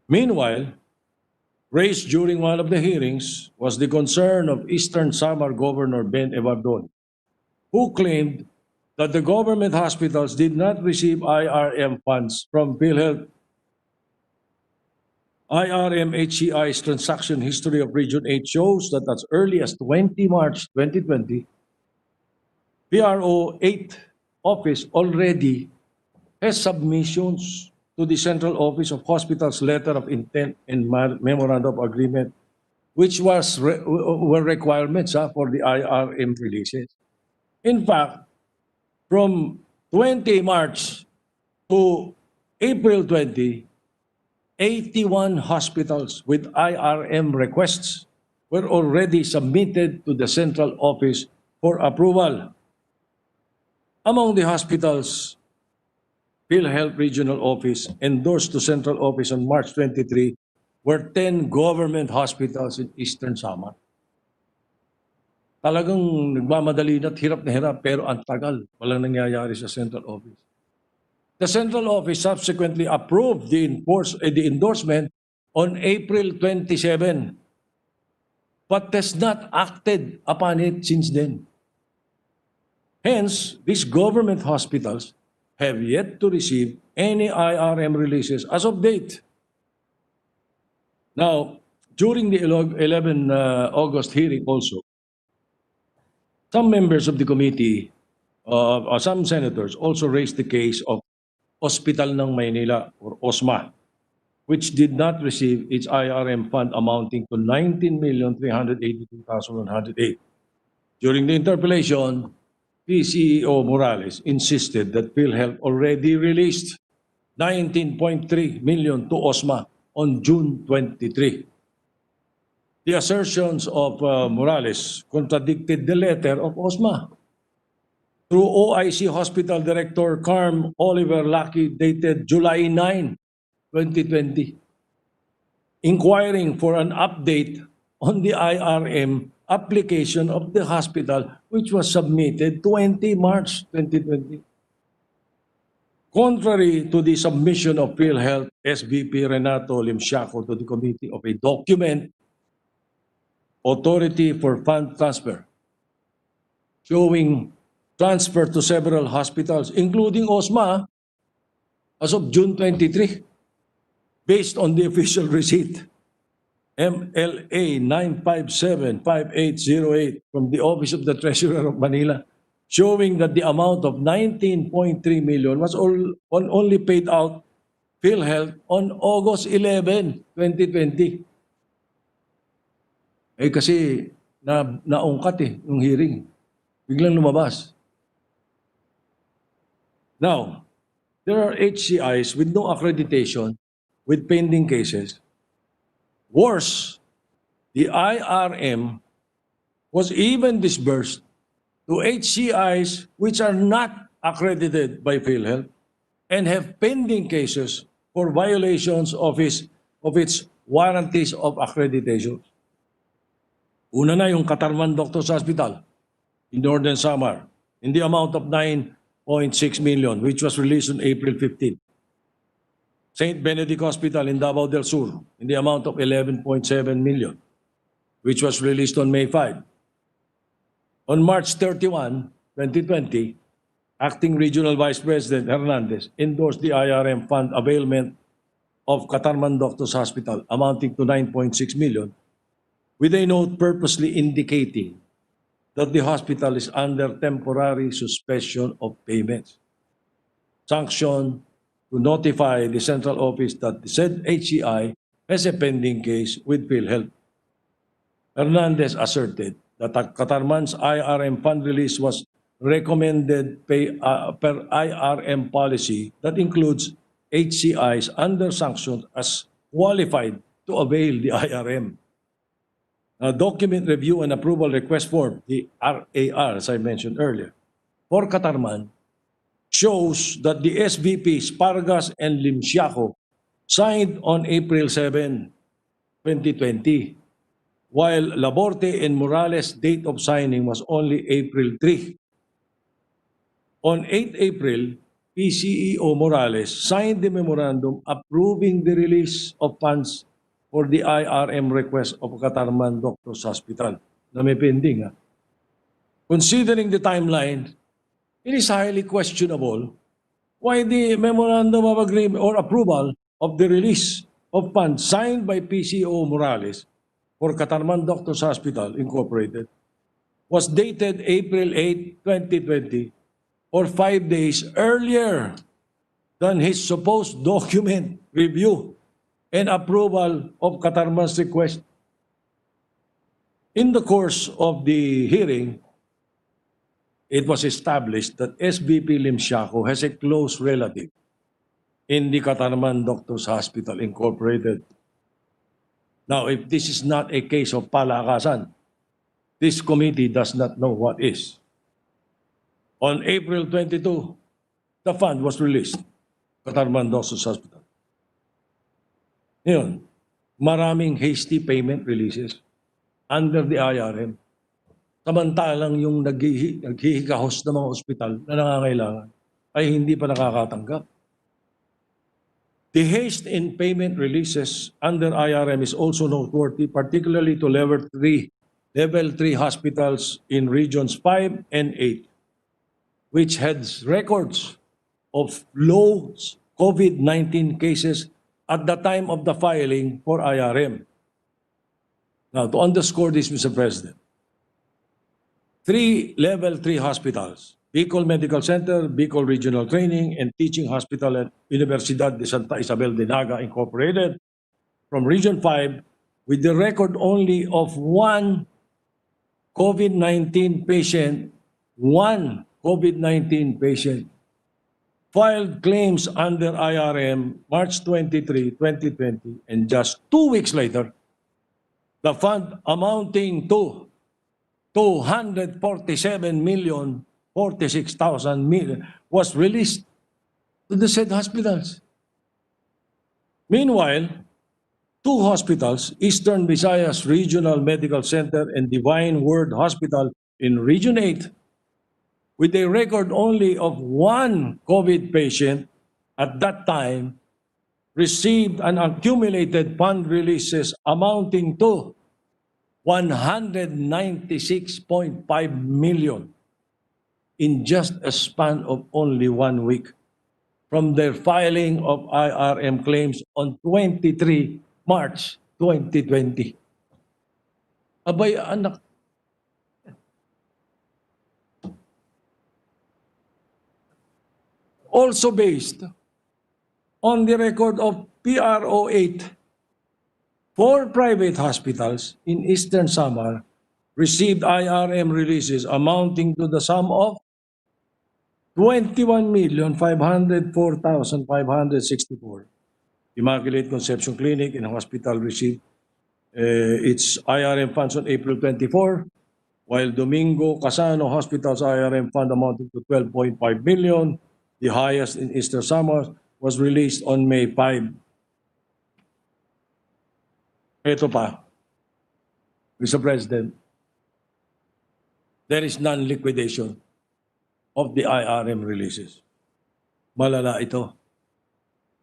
Meanwhile, raised during one of the hearings was the concern of Eastern Samar Governor Ben Evardon, who claimed that the government hospitals did not receive IRM funds from Philhealth. IRM HCI's transaction history of Region 8 shows that as early as 20 March 2020, PRO 8 office already has submissions to the Central Office of Hospitals letter of intent and memorandum of agreement, which were requirements for the IRM releases. In fact, from 20 March to April 20, 81 hospitals with IRM requests were already submitted to the central office for approval. Among the hospitals, Philhealth Regional Office endorsed to Central Office on March 23 were 10 government hospitals in Eastern Samar. Talagang nagmamadali na hirap pero ang tagal. Walang nangyayari sa Central Office. The Central Office subsequently approved the endorsement on April 27, but has not acted upon it since then. Hence, these government hospitals have yet to receive any IRM releases as of date. Now, during the 11 August hearing also, some members of the committee, some senators also raised the case of Hospital ng Maynila or OSMA, which did not receive its IRM fund amounting to 19,382,108. During the interpellation, PCEO Morales insisted that PhilHealth already released 19.3 million to OSMA on June 23. The assertions of Morales contradicted the letter of OSMA. Through OIC Hospital Director Carm Oliver Lucky dated July 9, 2020, inquiring for an update on the IRM application of the hospital, which was submitted 20 March 2020. Contrary to the submission of PhilHealth SVP Renato Limsiaco to the committee of a document, Authority for Fund Transfer, showing transfer to several hospitals, including OSMA, as of June 23, based on the official receipt, MLA 9575808 from the Office of the Treasurer of Manila, showing that the amount of 19.3 million was only paid out PhilHealth on August 11, 2020. Eh kasi naungkat yung hearing. Biglang lumabas. Now, there are HCIs with no accreditation with pending cases. Worse, the IRM was even disbursed to HCIs which are not accredited by PhilHealth and have pending cases for violations of its warranties of accreditation. Una na yung Katarman Doctors Hospital in Northern Samar in the amount of 9.6 million, which was released on April 15. St. Benedict Hospital in Davao del Sur in the amount of 11.7 million, which was released on May 5. On March 31, 2020, Acting Regional Vice President Hernandez endorsed the IRM fund availment of Katarman Doctors Hospital amounting to 9.6 million, with a note purposely indicating that the hospital is under temporary suspension of payments. Sanction to notify the central office that the said HCI has a pending case with PhilHealth. Hernandez asserted that Katarman's IRM fund release was recommended per IRM policy that includes HCIs under sanctions as qualified to avail the IRM. Document review and approval request form, the RAR, as I mentioned earlier, for Katarman shows that the SVPs Pargas and Limsiaco signed on April 7, 2020, while Laborte and Morales' date of signing was only April 3. On 8 April, PCEO Morales signed the memorandum approving the release of funds for the IRM request of Katarman Doctors Hospital na may pending. Considering the timeline, it is highly questionable why the memorandum of agreement or approval of the release of funds signed by PCEO Morales for Katarman Doctors Hospital Incorporated was dated April 8, 2020, or 5 days earlier than his supposed document review and approval of Katarman's request. In the course of the hearing, it was established that SVP Limsiaco has a close relative in the Katarman Doctors Hospital Incorporated. Now, if this is not a case of palakasan, this committee does not know what is. On April 22, the fund was released, Katarman Doctors Hospital. Ngayon, maraming hasty payment releases under the IRM. Samantalang yung naghihikahos ng mga ospital na nangangailangan ay hindi pa nakakatanggap. The haste in payment releases under IRM is also noteworthy, particularly to level 3 hospitals in regions 5 and 8, which had records of low COVID-19 cases at the time of the filing for IRM. Now, to underscore this, Mr. President, level 3 hospitals, Bicol Medical Center, Bicol Regional Training and Teaching Hospital at Universidad de Santa Isabel de Naga Incorporated from Region 5 with the record only of one COVID-19 patient, filed claims under IRM March 23, 2020, and just 2 weeks later, the fund amounting to 247,046,000 was released to the said hospitals. Meanwhile, 2 hospitals, Eastern Visayas Regional Medical Center and Divine Word Hospital in Region 8, with a record only of one COVID patient at that time, received an accumulated fund releases amounting to 196.5 million in just a span of only 1 week from their filing of IRM claims on 23 March 2020. Abay, anak. Also based on the record of PRO 8, 4 private hospitals in Eastern Samar received IRM releases amounting to the sum of 21,504,564. Immaculate Conception Clinic and Hospital received its IRM funds on April 24, while Domingo Casano Hospital's IRM fund amounting to 12.5 million, the highest in Eastern Samar, was released on May 5. Ito pa, Mr. President, there is non-liquidation of the IRM releases. Malala ito.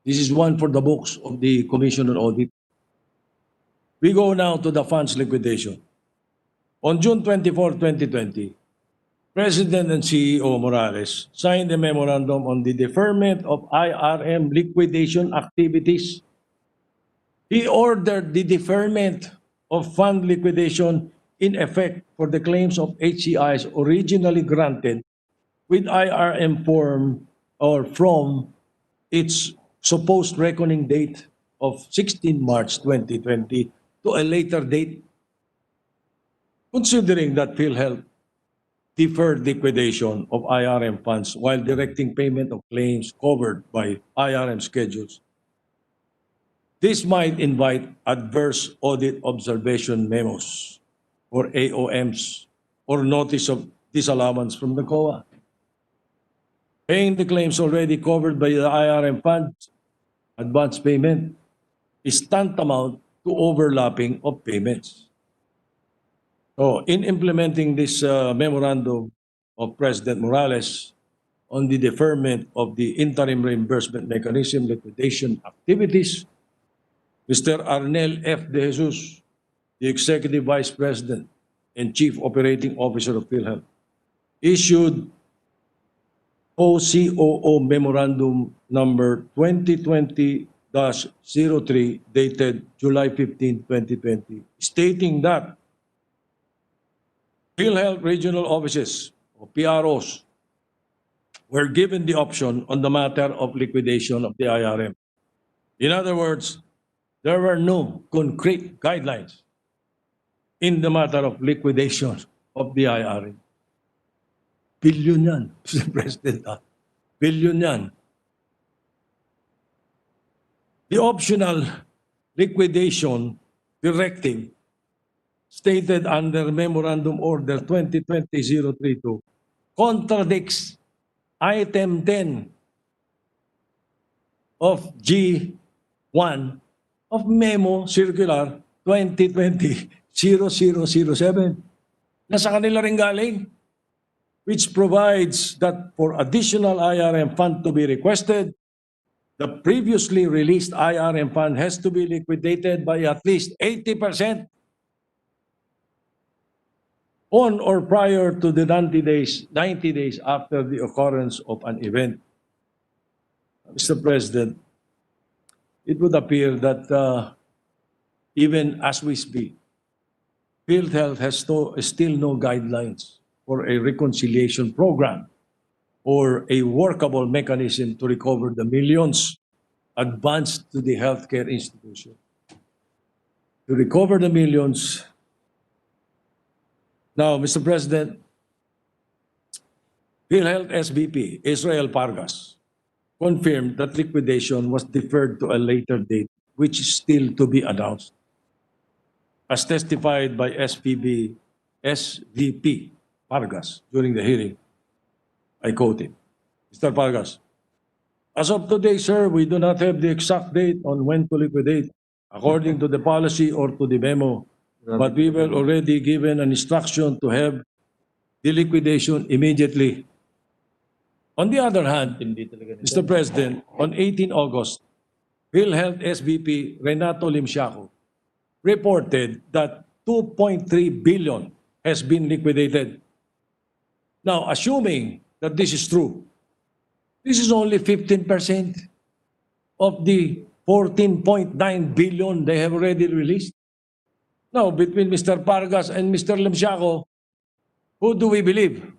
This is one for the books of the Commission on Audit. We go now to the funds liquidation. On June 24, 2020, President and CEO Morales signed a memorandum on the deferment of IRM liquidation activities. He ordered the deferment of fund liquidation in effect for the claims of HCIs originally granted with IRM form or from its supposed reckoning date of 16 March 2020 to a later date. Considering that Philhealth deferred liquidation of IRM funds while directing payment of claims covered by IRM schedules, this might invite adverse audit observation memos or AOMs or notice of disallowance from the COA. Paying the claims already covered by the IRM funds, advance payment, is tantamount to overlapping of payments. So, in implementing this memorandum of President Morales on the deferment of the interim reimbursement mechanism liquidation activities, Mr. Arnel F. De Jesus, the Executive Vice President and Chief Operating Officer of Philhealth, issued OCOO Memorandum Number 2020-03 dated July 15, 2020, stating that Philhealth Regional Offices, or PROs, were given the option on the matter of liquidation of the IRM. In other words, there were no concrete guidelines in the matter of liquidation of the IRM. Billion yan, Mr. President. Billion yan. The optional liquidation directive stated under Memorandum Order 2020-032 contradicts Item 10 of G1 of Memo Circular 2020-0007 na sa kanila rin galing, which provides that for additional IRM fund to be requested, the previously released IRM fund has to be liquidated by at least 80% on or prior to the 90 days after the occurrence of an event. Mr. President, it would appear that even as we speak, Philhealth has still no guidelines for a reconciliation program or a workable mechanism to recover the millions advanced to the healthcare institution. To recover the millions. Now, Mr. President, Philhealth SVP Israel Pargas confirmed that liquidation was deferred to a later date, which is still to be announced. As testified by SVP Pargas during the hearing, I quote him, Mr. Pargas, as of today, sir, we do not have the exact date on when to liquidate according to the policy or to the memo, but we were already given an instruction to have the liquidation immediately. On the other hand, Mr. President, on 18 August, Philhealth SVP Renato Limsiaco reported that 2.3 billion has been liquidated. Now, assuming that this is true, this is only 15% of the 14.9 billion they have already released. Now, between Mr. Pargas and Mr. Limsiaco, who do we believe?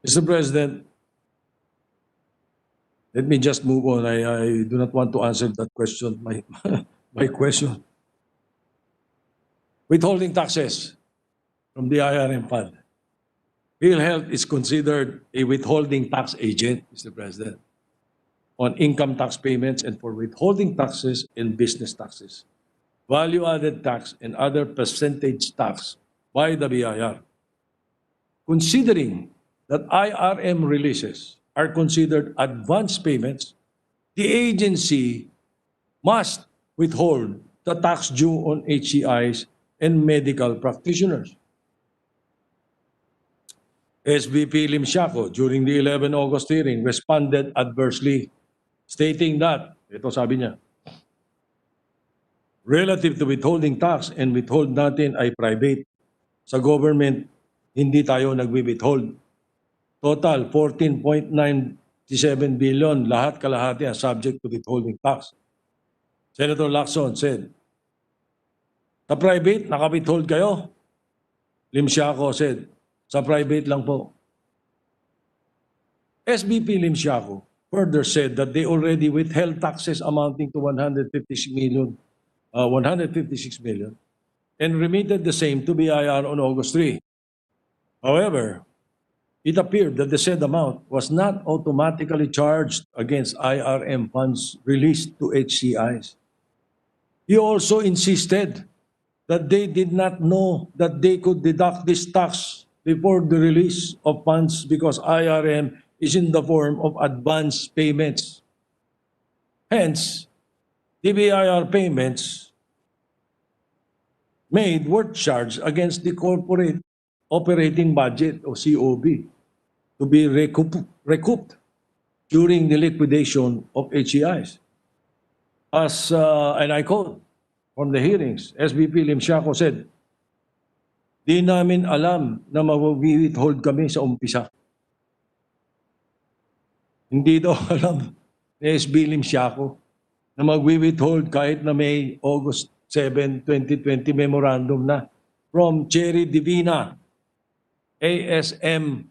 Mr. President, let me just move on. I do not want to answer that question, my question. Withholding taxes from the IRM fund. Philhealth is considered a withholding tax agent, Mr. President, on income tax payments and for withholding taxes and business taxes, value-added tax, and other percentage tax by the BIR. Considering that IRM releases are considered advance payments, the agency must withhold the tax due on HCIs and medical practitioners. SVP Limsiaco, during the 11 August hearing, responded adversely, stating that, ito sabi niya, relative to withholding tax and withhold natin ay private. Sa government, hindi tayo nagwi-withhold. Total, 14.97 billion, lahat kalahati are subject to withholding tax. Senator Lacson said, sa private, naka-withhold kayo? Limsiaco said, sa private lang po. SVP Limsiaco further said that they already withheld taxes amounting to 156 million and remitted the same to BIR on August 3. However, it appeared that the said amount was not automatically charged against IRM funds released to HCIs. He also insisted that they did not know that they could deduct this tax before the release of funds because IRM is in the form of advance payments. Hence, the BIR payments made were charged against the corporate operating budget or COB to be recouped during the liquidation of HCIs. As, and I quote from the hearings, SVP Limsiaco said, di namin alam na mag-withhold kami sa umpisa. Hindi daw alam ni SB Limsiaco na mag-withhold kahit na may August 7, 2020 memorandum na from Cherry Divina, ASM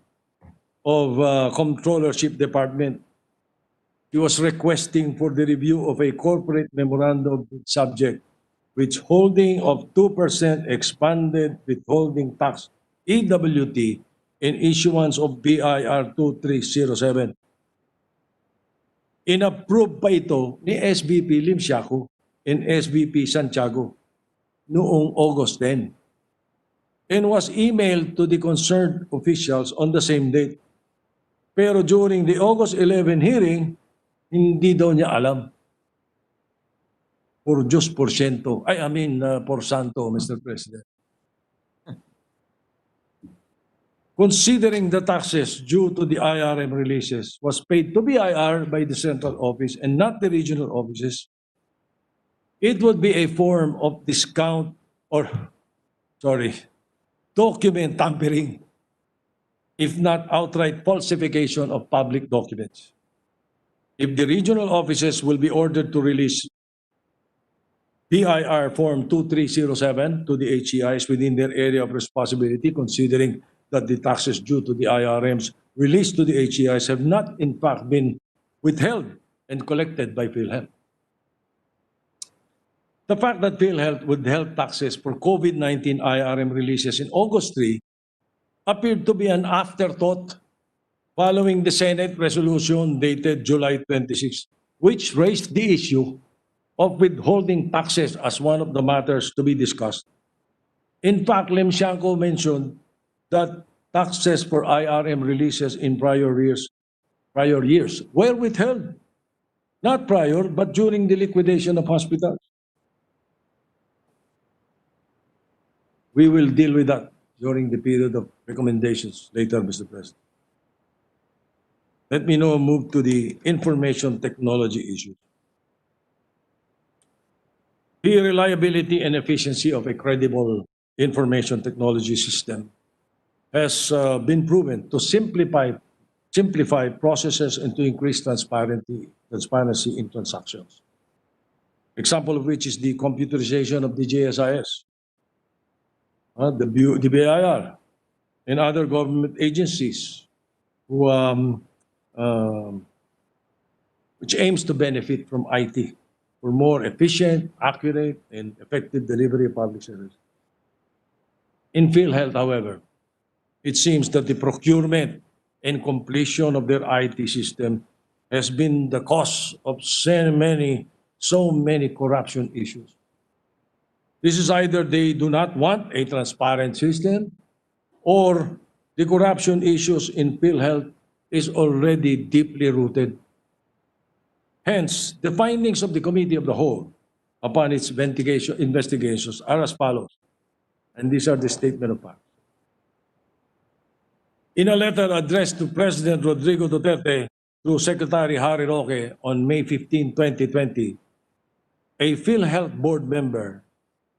of Controllership Department. He was requesting for the review of a corporate memorandum subject which holding of 2% expanded withholding tax, EWT, in issuance of BIR 2307. Inapprove pa ito ni SVP Lim Siaku and SVP Santiago noong August 10 and was emailed to the concerned officials on the same date. Pero during the August 11 hearing, hindi daw niya alam. Por Diyos, porsyento. Porsanto, Mr. President. Considering the taxes due to the IRM releases was paid to BIR by the central office and not the regional offices, it would be a form of document tampering, if not outright falsification of public documents. If the regional offices will be ordered to release BIR Form 2307 to the HCIs within their area of responsibility, considering that the taxes due to the IRMs released to the HCIs have not in fact been withheld and collected by Philhealth. The fact that Philhealth withheld taxes for COVID-19 IRM releases in August 3 appeared to be an afterthought following the Senate resolution dated July 26, which raised the issue of withholding taxes as one of the matters to be discussed. In fact, Lim Siaku mentioned that taxes for IRM releases in prior years were withheld, not prior, but during the liquidation of hospitals. We will deal with that during the period of recommendations later, Mr. President. Let me now move to the information technology issue. The reliability and efficiency of a credible information technology system has been proven to simplify processes and to increase transparency in transactions. Example of which is the computerization of the GSIS, the BIR, and other government agencies who, which aims to benefit from IT for more efficient, accurate, and effective delivery of public service. In Philhealth, however, it seems that the procurement and completion of their IT system has been the cause of so many corruption issues. This is either they do not want a transparent system or the corruption issues in Philhealth is already deeply rooted. Hence, the findings of the Committee of the Whole upon its investigations are as follows, and these are the statement of facts. In a letter addressed to President Rodrigo Duterte through Secretary Harry Roque on May 15, 2020, a Philhealth board member,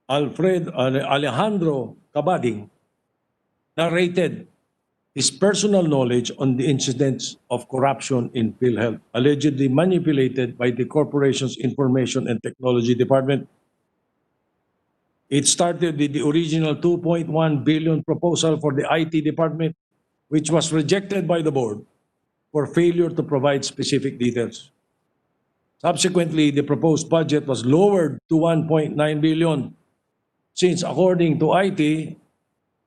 Alejandro Cabading, narrated his personal knowledge on the incidents of corruption in Philhealth, allegedly manipulated by the corporation's Information and Technology Department. It started with the original 2.1 billion proposal for the IT department, which was rejected by the board for failure to provide specific details. Subsequently, the proposed budget was lowered to 1.9 billion, since according to IT,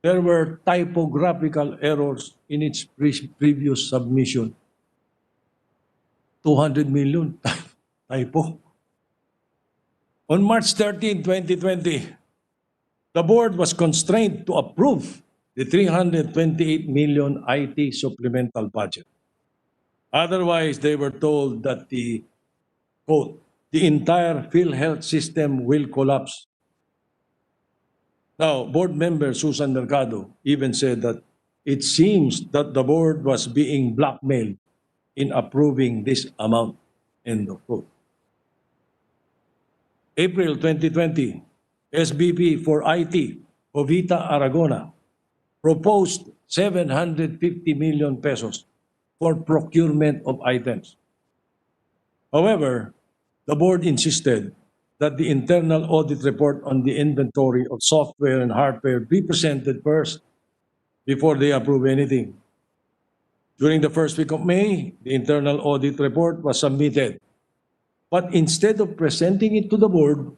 there were typographical errors in its previous submission. 200 million typo. On March 13, 2020, the board was constrained to approve the 328 million IT supplemental budget. Otherwise, they were told that the, quote, the entire Philhealth system will collapse. Now, board member Susan Mercado even said that it seems that the board was being blackmailed in approving this amount, end of quote. April 2020, SBP for IT, Jovita Aragona, proposed 750 million pesos for procurement of items. However, the board insisted that the internal audit report on the inventory of software and hardware be presented first before they approve anything. During the first week of May, the internal audit report was submitted. But instead of presenting it to the board,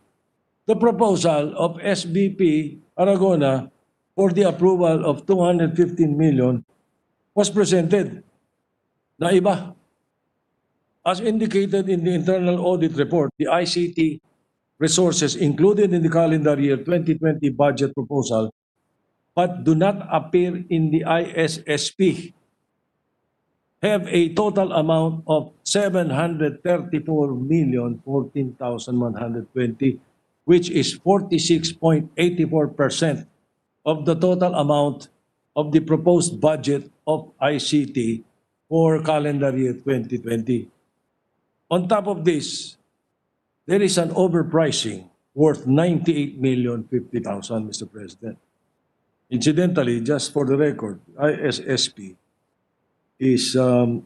the proposal of SBP Aragona for the approval of 215 million was presented na iba. As indicated in the internal audit report, the ICT resources included in the calendar year 2020 budget proposal but do not appear in the ISSP have a total amount of 734,014,120, which is 46.84% of the total amount of the proposed budget of ICT for calendar year 2020. On top of this, there is an overpricing worth 98,050,000, Mr. President. Incidentally, just for the record, ISSP is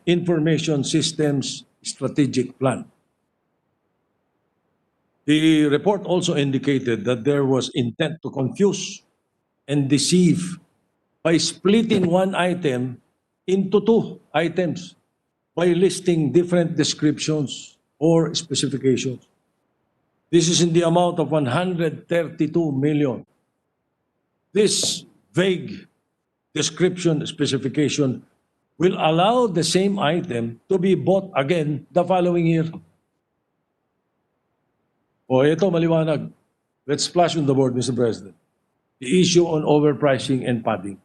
Information Systems Strategic Plan. The report also indicated that there was intent to confuse and deceive by splitting one item into two items by listing different descriptions or specifications. This is in the amount of 132 million. This vague description specification will allow the same item to be bought again the following year. O ito maliwanag. Let's splash on the board, Mr. President. The issue on overpricing and padding.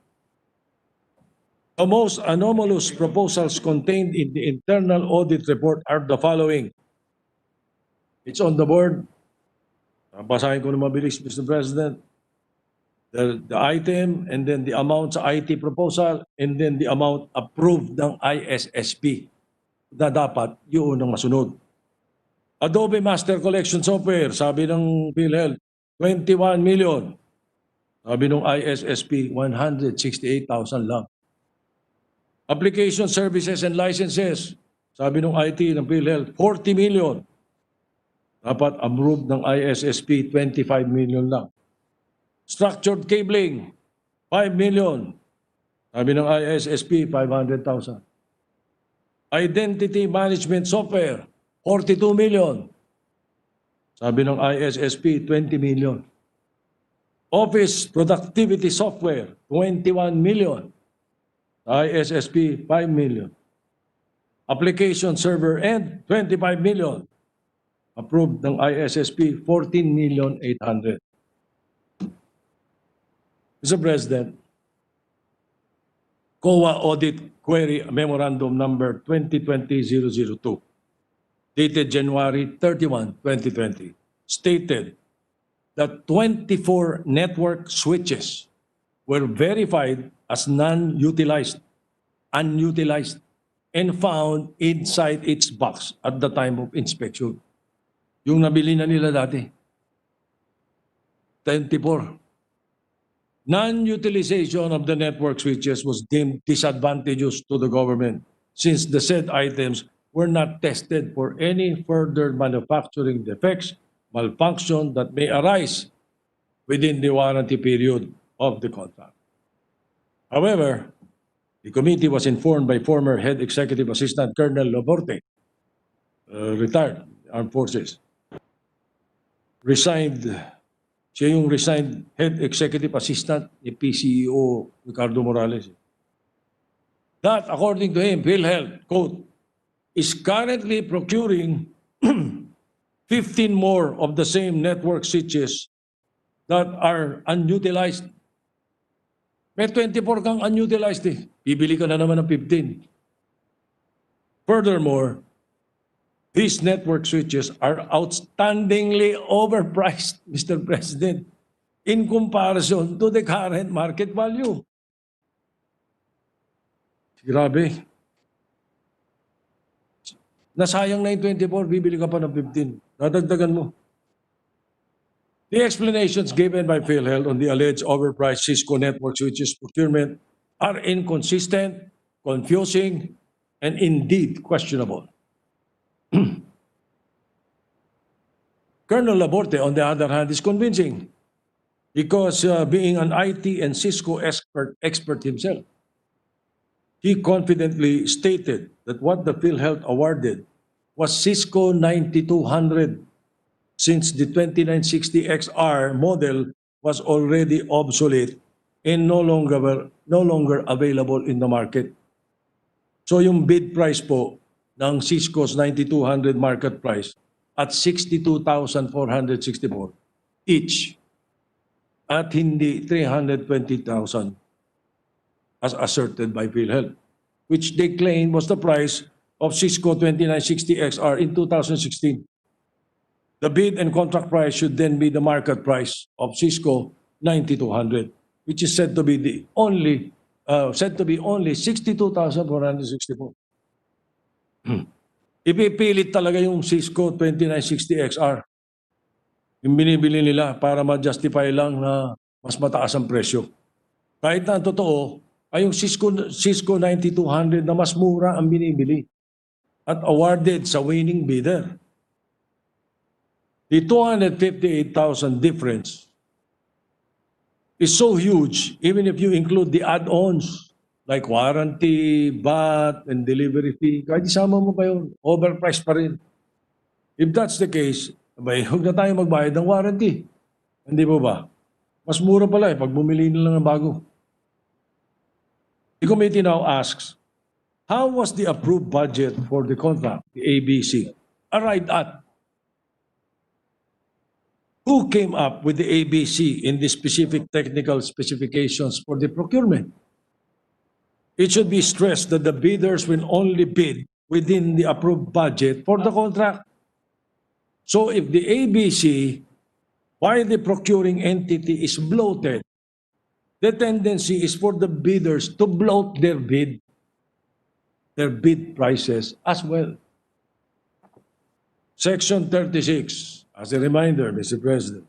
The most anomalous proposals contained in the internal audit report are the following. It's on the board. Basahin ko na mabilis, Mr. President. The item and then the amount sa IT proposal and then the amount approved ng ISSP na dapat yun ang masunod. Adobe Master Collection Software, sabi ng Philhealth, 21 million. Sabi ng ISSP, 168,000 lang. Application Services and Licenses, sabi ng IT ng Philhealth, 40 million. Dapat approved ng ISSP, 25 million lang. Structured Cabling, 5 million. Sabi ng ISSP, 500,000. Identity Management Software, 42 million. Sabi ng ISSP, 20 million. Office Productivity Software, 21 million. ISSP, 5 million. Application Server End, 25 million. Approved ng ISSP, 14,800,000. Mr. President, COA Audit Query Memorandum Number 2020-002, dated January 31, 2020, stated that 24 network switches were verified as unutilized, and found inside its box at the time of inspection. Yung nabili na nila dati, 24. Non-utilization of the network switches was deemed disadvantageous to the government since the said items were not tested for any further manufacturing defects, malfunction that may arise within the warranty period of the contract. However, the committee was informed by former Head Executive Assistant Colonel Laborte, retired Armed Forces, siya yung resigned Head Executive Assistant ni PCEO Ricardo Morales. That, according to him, PhilHealth, quote, is currently procuring 15 more of the same network switches that are unutilized. May 24 kang unutilized eh. Bibili ka na naman ng 15. Furthermore, these network switches are outstandingly overpriced, Mr. President, in comparison to the current market value. Grabe. Nasayang na yung 24, bibili ka pa ng 15. Dadagdagan mo. The explanations given by PhilHealth on the alleged overpriced Cisco network switches procurement are inconsistent, confusing, and indeed questionable. Colonel Laborte, on the other hand, is convincing because being an IT and Cisco expert himself, he confidently stated that what the PhilHealth awarded was Cisco 9200 since the 2960XR model was already obsolete and no longer available in the market. So yung bid price po ng Cisco's 9200 market price at 62,464 each at hindi 320,000 as asserted by Philhealth, which they claim was the price of Cisco 2960XR in 2016. The bid and contract price should then be the market price of Cisco 9200, which is said to be only 62,464. Ipipilit talaga yung Cisco 2960XR. Yung binibili nila para ma-justify lang na mas mataas ang presyo. Kahit na ang totoo ay yung Cisco 9200 na mas mura ang binibili at awarded sa winning bidder. The 258,000 difference is so huge even if you include the add-ons like warranty, VAT, and delivery fee. Kahit isama mo pa yun, overpriced pa rin. If that's the case, huwag na tayo magbayad ng warranty. Hindi po ba? Mas mura pala pag bumili na lang ng bago. The committee now asks, how was the approved budget for the contract, the ABC, arrived at? Who came up with the ABC in the specific technical specifications for the procurement? It should be stressed that the bidders will only bid within the approved budget for the contract. So if the ABC, while the procuring entity is bloated, the tendency is for the bidders to bloat their bid prices as well. Section 36, as a reminder, Mr. President,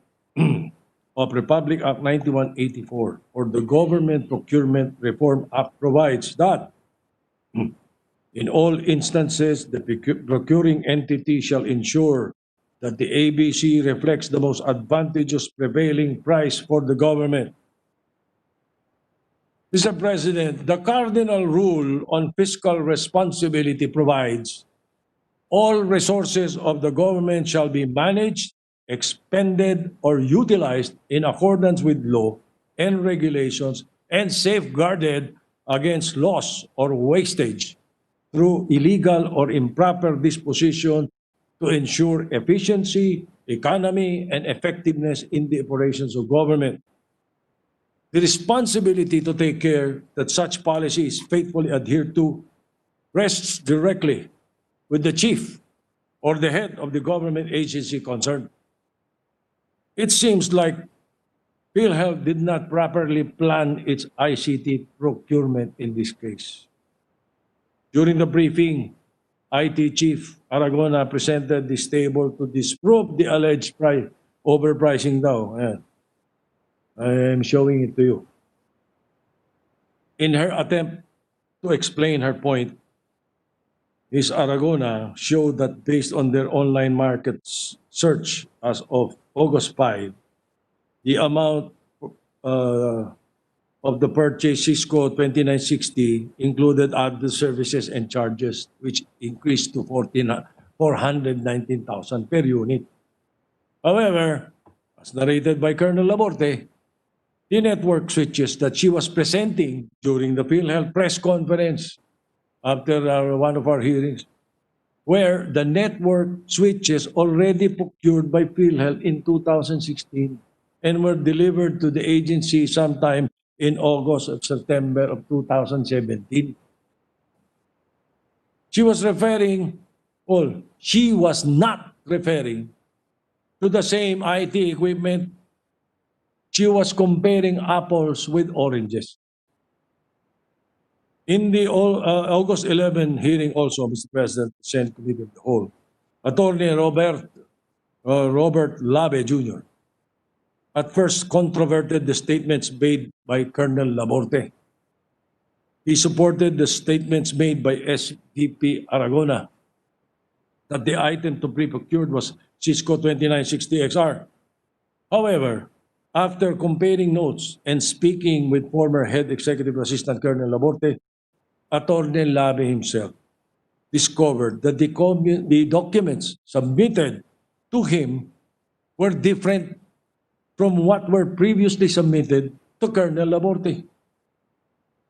of Republic Act 9184 or the Government Procurement Reform Act provides that in all instances, the procuring entity shall ensure that the ABC reflects the most advantageous prevailing price for the government. Mr. President, the cardinal rule on fiscal responsibility provides all resources of the government shall be managed, expended, or utilized in accordance with law and regulations and safeguarded against loss or wastage through illegal or improper disposition to ensure efficiency, economy, and effectiveness in the operations of government. The responsibility to take care that such policy is faithfully adhered to rests directly with the chief or the head of the government agency concerned. It seems like Philhealth did not properly plan its ICT procurement in this case. During the briefing, IT Chief Aragona presented this table to disprove the alleged overpricing daw. Ayan. I am showing it to you. In her attempt to explain her point, Ms. Aragona showed that based on their online market search as of August 5, the amount of the purchase Cisco 2960 included other services and charges, which increased to 419,000 per unit. However, as narrated by Colonel Laborte, the network switches that she was presenting during the Philhealth press conference after one of our hearings, where the network switches already procured by Philhealth in 2016 and were delivered to the agency sometime in August or September of 2017. She was not referring to the same IT equipment. She was comparing apples with oranges. In the August 11 hearing also, Mr. President, Senate Committee of the Whole, Attorney Robert Labe Jr. at first controverted the statements made by Colonel Laborte. He supported the statements made by SVP Aragona that the item to be procured was Cisco 2960XR. However, after comparing notes and speaking with former Head Executive Assistant Colonel Laborte, Attorney Labe himself discovered that the documents submitted to him were different from what were previously submitted to Colonel Laborte.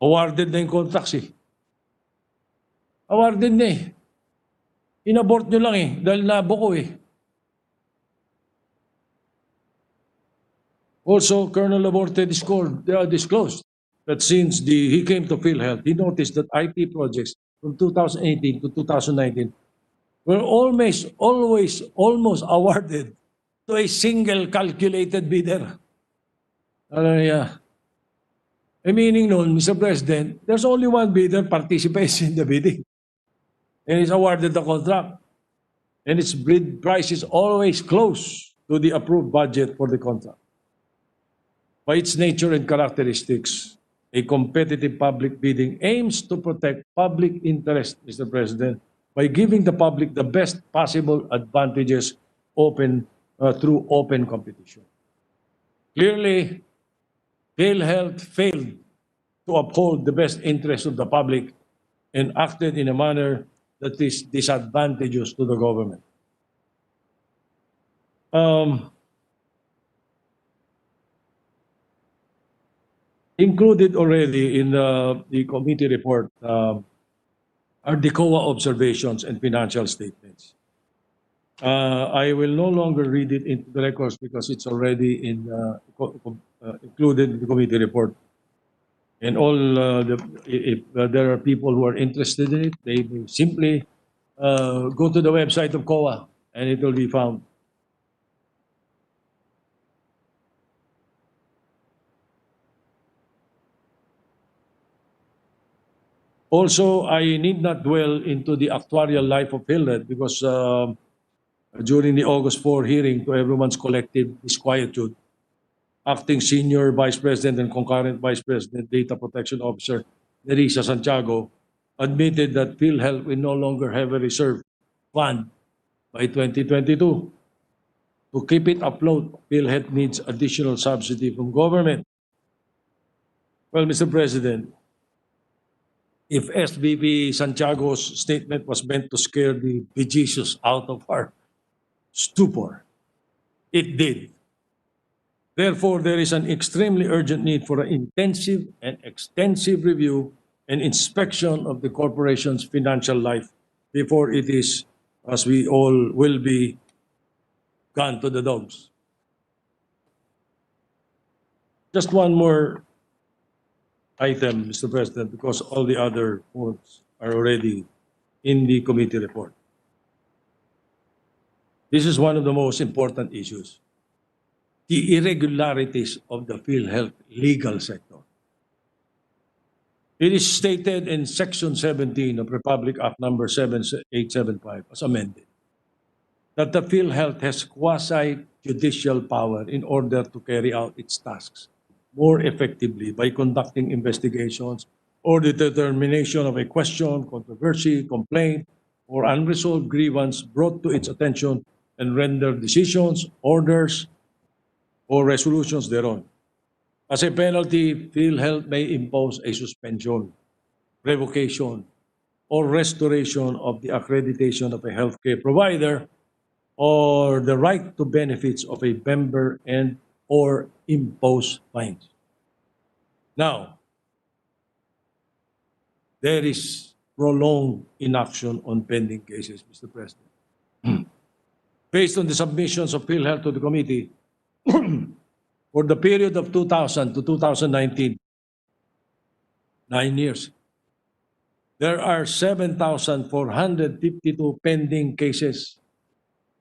Awarded na yung contracts eh. Awarded na eh. Inabort nyo lang eh, dahil nabuko eh. Also, Colonel Laborte disclosed that since he came to PhilHealth, he noticed that IT projects from 2018 to 2019 were almost awarded to a single calculated bidder. Ano niya? Meaning nun, Mr. President, there's only one bidder participates in the bidding and is awarded the contract. And its bid price is always close to the approved budget for the contract. By its nature and characteristics, a competitive public bidding aims to protect public interest, Mr. President, by giving the public the best possible advantages through open competition. Clearly, PhilHealth failed to uphold the best interest of the public and acted in a manner that is disadvantageous to the government. Included already in the committee report are the COA observations and financial statements. I will no longer read it into the records because it's already included in the committee report. And if there are people who are interested in it, they may simply go to the website of COA and it will be found. Also, I need not dwell into the actuarial life of PhilHealth because during the August 4 hearing, to everyone's collective disquietude, Acting Senior Vice President and Concurrent Vice President Data Protection Officer Nerissa Santiago admitted that PhilHealth will no longer have a reserve fund by 2022. To keep it afloat, PhilHealth needs additional subsidy from government. Well, Mr. President, if SVP Santiago's statement was meant to scare the bejesus out of our stupor, it did. Therefore, there is an extremely urgent need for an intensive and extensive review and inspection of the corporation's financial life before it is, as we all will be, gone to the dogs. Just one more item, Mr. President, because all the other points are already in the committee report. This is one of the most important issues. The irregularities of the PhilHealth legal sector. It is stated in Section 17 of Republic Act number 7875 as amended that the PhilHealth has quasi-judicial power in order to carry out its tasks more effectively by conducting investigations or the determination of a question, controversy, complaint, or unresolved grievance brought to its attention and render decisions, orders, or resolutions thereon. As a penalty, PhilHealth may impose a suspension, revocation, or restoration of the accreditation of a healthcare provider or the right to benefits of a member and or impose fines. Now, there is prolonged inaction on pending cases, Mr. President. Based on the submissions of PhilHealth to the committee, for the period of 2000 to 2019, 9 years, there are 7,452 pending cases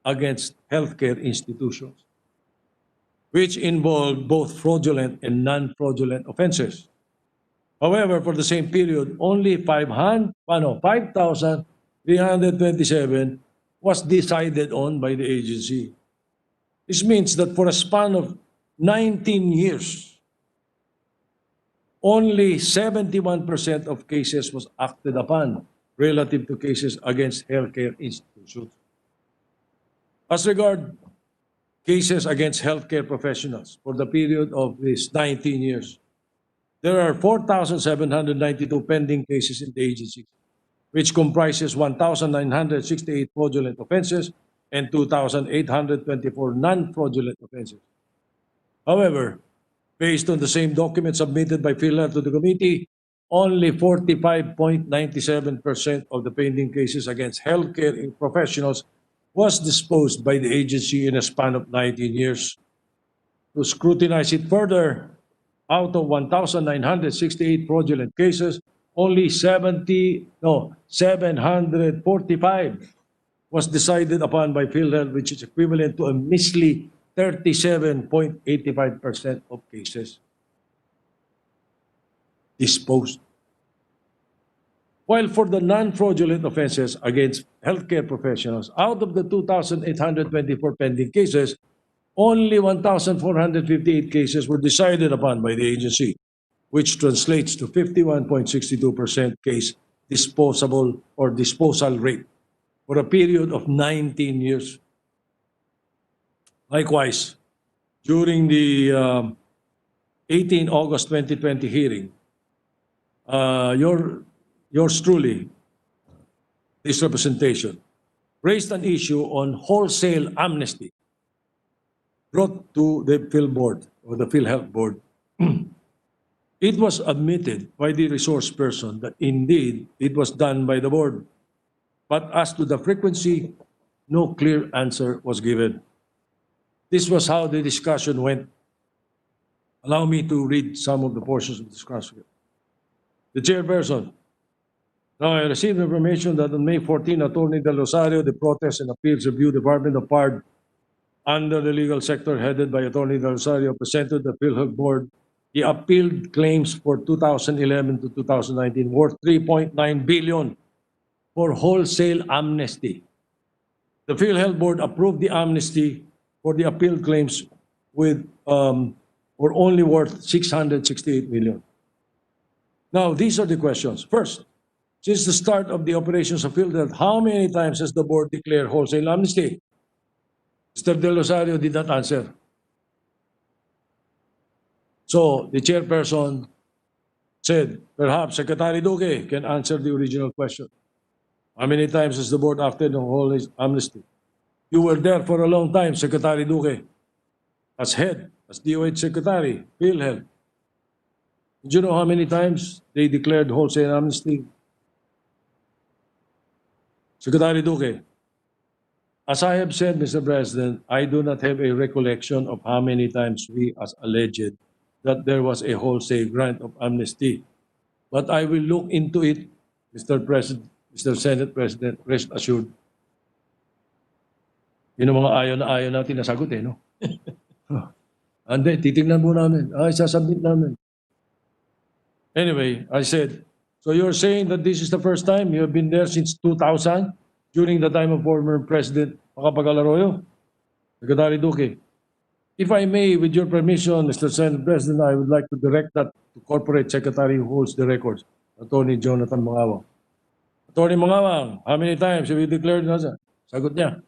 against healthcare institutions, which involve both fraudulent and non-fraudulent offenses. However, for the same period, only 5,327 was decided on by the agency. This means that for a span of 19 years, only 71% of cases was acted upon relative to cases against healthcare institutions. As regard cases against healthcare professionals for the period of these 19 years, there are 4,792 pending cases in the agency, which comprises 1,968 fraudulent offenses and 2,824 non-fraudulent offenses. However, based on the same document submitted by PhilHealth to the committee, only 45.97% of the pending cases against healthcare professionals was disposed by the agency in a span of 19 years. To scrutinize it further, out of 1,968 fraudulent cases, only 745 was decided upon by Philhealth, which is equivalent to a measly 37.85% of cases disposed. While for the non-fraudulent offenses against healthcare professionals, out of the 2,824 pending cases, only 1,458 cases were decided upon by the agency, which translates to 51.62% case disposable or disposal rate for a period of 19 years. Likewise, during the 18 August 2020 hearing, yours truly, this representation, raised an issue on wholesale amnesty brought to the Phil board or the Philhealth board. It was admitted by the resource person that indeed it was done by the board. But as to the frequency, no clear answer was given. This was how the discussion went. Allow me to read some of the portions of the discussion. The chairperson. Now, I received information that on May 14, Attorney Del Rosario, the Protest and Appeals Review Department of PRIB, under the legal sector headed by Attorney Del Rosario, presented the Philhealth Board the appealed claims for 2011 to 2019 worth 3.9 billion for wholesale amnesty. The Philhealth Board approved the amnesty for the appealed claims with were only worth 668 million. Now, these are the questions. First, since the start of the operations of Philhealth, how many times has the board declared wholesale amnesty? Mr. Del Rosario did not answer. So the chairperson said, perhaps Secretary Duque can answer the original question. How many times has the board acted on wholesale amnesty? You were there for a long time, Secretary Duque, as head, as DOH Secretary, Philhealth. Did you know how many times they declared wholesale amnesty? Secretary Duque, as I have said, Mr. President, I do not have a recollection of how many times we as alleged that there was a wholesale grant of amnesty. But I will look into it, Mr. President, Mr. Senate President, rest assured. Yun ang mga ayaw na ayaw natin nasagot eh, no? Hindi, titignan po namin. Isasubmit namin. Anyway, I said, so you're saying that this is the first time you have been there since 2000 during the time of former President Macapagal-Arroyo? Secretary Duque. If I may, with your permission, Mr. Senate President, I would like to direct that to Corporate Secretary who holds the records, Attorney Jonathan Mangawang. Attorney Mangawang, how many times have you declared nasa? Sagot niya.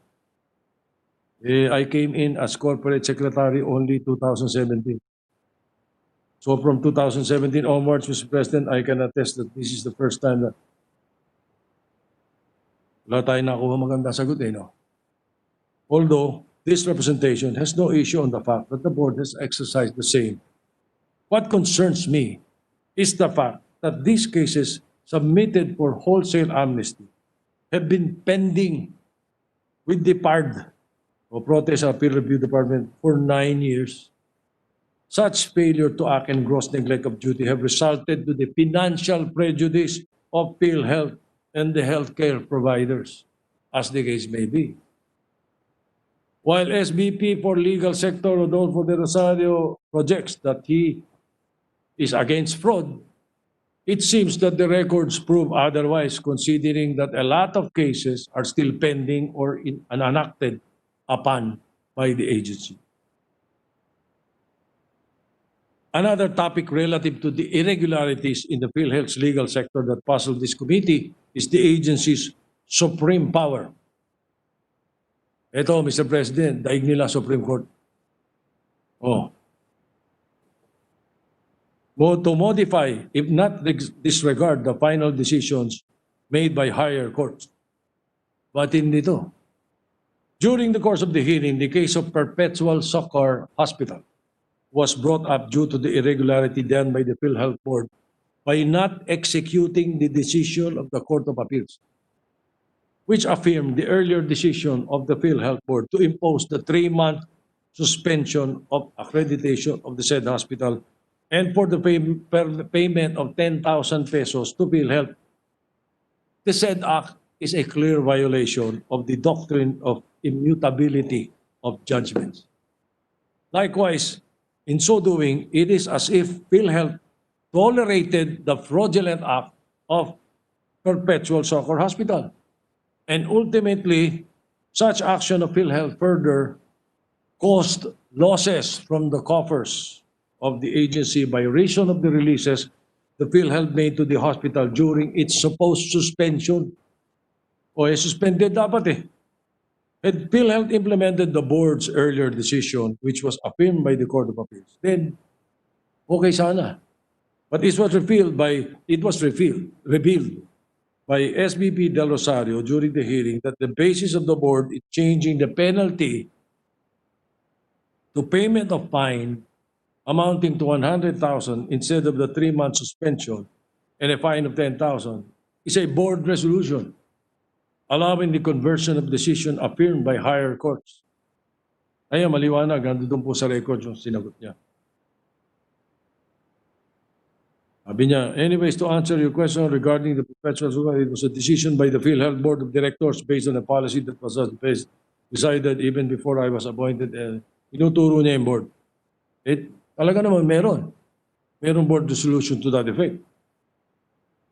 I came in as Corporate Secretary only 2017. So from 2017 onwards, Mr. President, I can attest that this is the first time that wala tayo nakuha maganda sagot eh, no? Although, this representation has no issue on the fact that the board has exercised the same. What concerns me is the fact that these cases submitted for wholesale amnesty have been pending with the PARD, or Protest and Appeal Review Department, for 9 years. Such failure to act and gross neglect of duty have resulted to the financial prejudice of Philhealth and the healthcare providers, as the case may be. While SVP for Legal Sector Rodolfo De Rosario projects that he is against fraud, it seems that the records prove otherwise, considering that a lot of cases are still pending or enacted upon by the agency. Another topic relative to the irregularities in the Philhealth's legal sector that puzzled this committee is the agency's supreme power. Ito, Mr. President, daig nila Supreme Court. Oh. To modify, if not disregard, the final decisions made by higher courts. But hindi to. During the course of the hearing, the case of Perpetual Soccer Hospital was brought up due to the irregularity done by the Philhealth Board by not executing the decision of the Court of Appeals, which affirmed the earlier decision of the Philhealth Board to impose the 3-month suspension of accreditation of the said hospital and for the payment of 10,000 pesos to Philhealth. The said act is a clear violation of the doctrine of immutability of judgments. Likewise, in so doing, it is as if Philhealth tolerated the fraudulent act of Perpetual Soccer Hospital. And ultimately, such action of Philhealth further caused losses from the coffers of the agency by reason of the releases the Philhealth made to the hospital during its supposed suspension. O suspended dapat eh. Had Philhealth implemented the board's earlier decision, which was affirmed by the Court of Appeals, then okay sana. But it was revealed by SBP Del Rosario during the hearing that the basis of the board is changing the penalty to payment of fine amounting to 100,000 instead of the 3-month suspension and a fine of 10,000 is a board resolution allowing the conversion of decision affirmed by higher courts. Ayun, maliwanag, nandun po sa record yung sinagot niya. Sabi niya, anyways, to answer your question regarding the perpetual sugar, it was a decision by the Philhealth Board of Directors based on a policy that was decided even before I was appointed. Inuturo niya yung board. Talaga naman meron. Merong board resolution to that effect.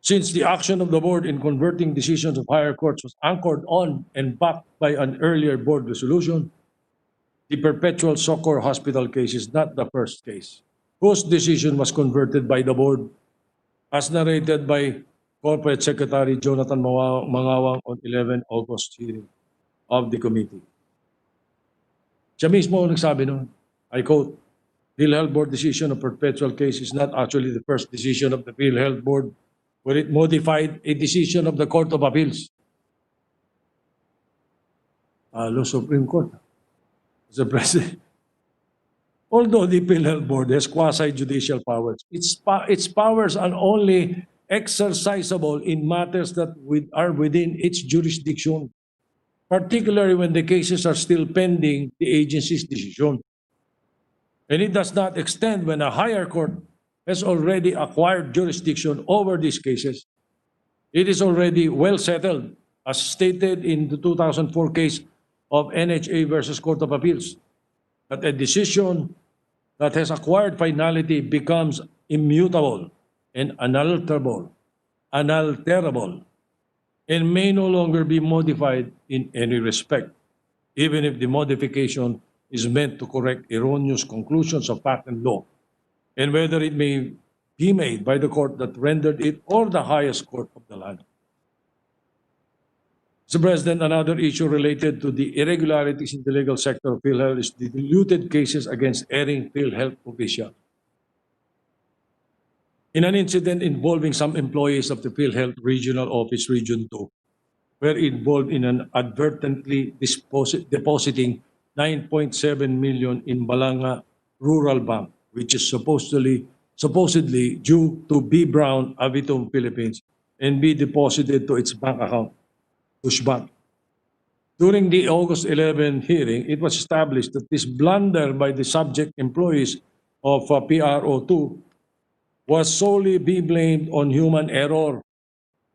Since the action of the board in converting decisions of higher courts was anchored on and backed by an earlier board resolution, the Perpetual Soccer Hospital case is not the first case whose decision was converted by the board, as narrated by Corporate Secretary Jonathan Mangawang on 11 August hearing of the committee. Siya mismo nagsabi nun, I quote, PhilHealth Board decision of perpetual case is not actually the first decision of the PhilHealth Board where it modified a decision of the Court of Appeals. Supreme Court. Mr. President. Although the PhilHealth Board has quasi-judicial powers, its powers are only exercisable in matters that are within its jurisdiction, particularly when the cases are still pending the agency's decision. And it does not extend when a higher court has already acquired jurisdiction over these cases. It is already well settled, as stated in the 2004 case of NHA versus Court of Appeals, that a decision that has acquired finality becomes immutable and unalterable, and may no longer be modified in any respect, even if the modification is meant to correct erroneous conclusions of fact and law, and whether it may be made by the court that rendered it or the highest court of the land. Mr. President, another issue related to the irregularities in the legal sector of PhilHealth is the diluted cases against erring PhilHealth officials. In an incident involving some employees of the PhilHealth Regional Office Region 2, were involved in an advertently depositing 9.7 million in Balanga Rural Bank, which is supposedly due to B. Brown Avitum Philippines and be deposited to its bank account, Pushbank. During the August 11 hearing, it was established that this blunder by the subject employees of PRO2 was solely be blamed on human error.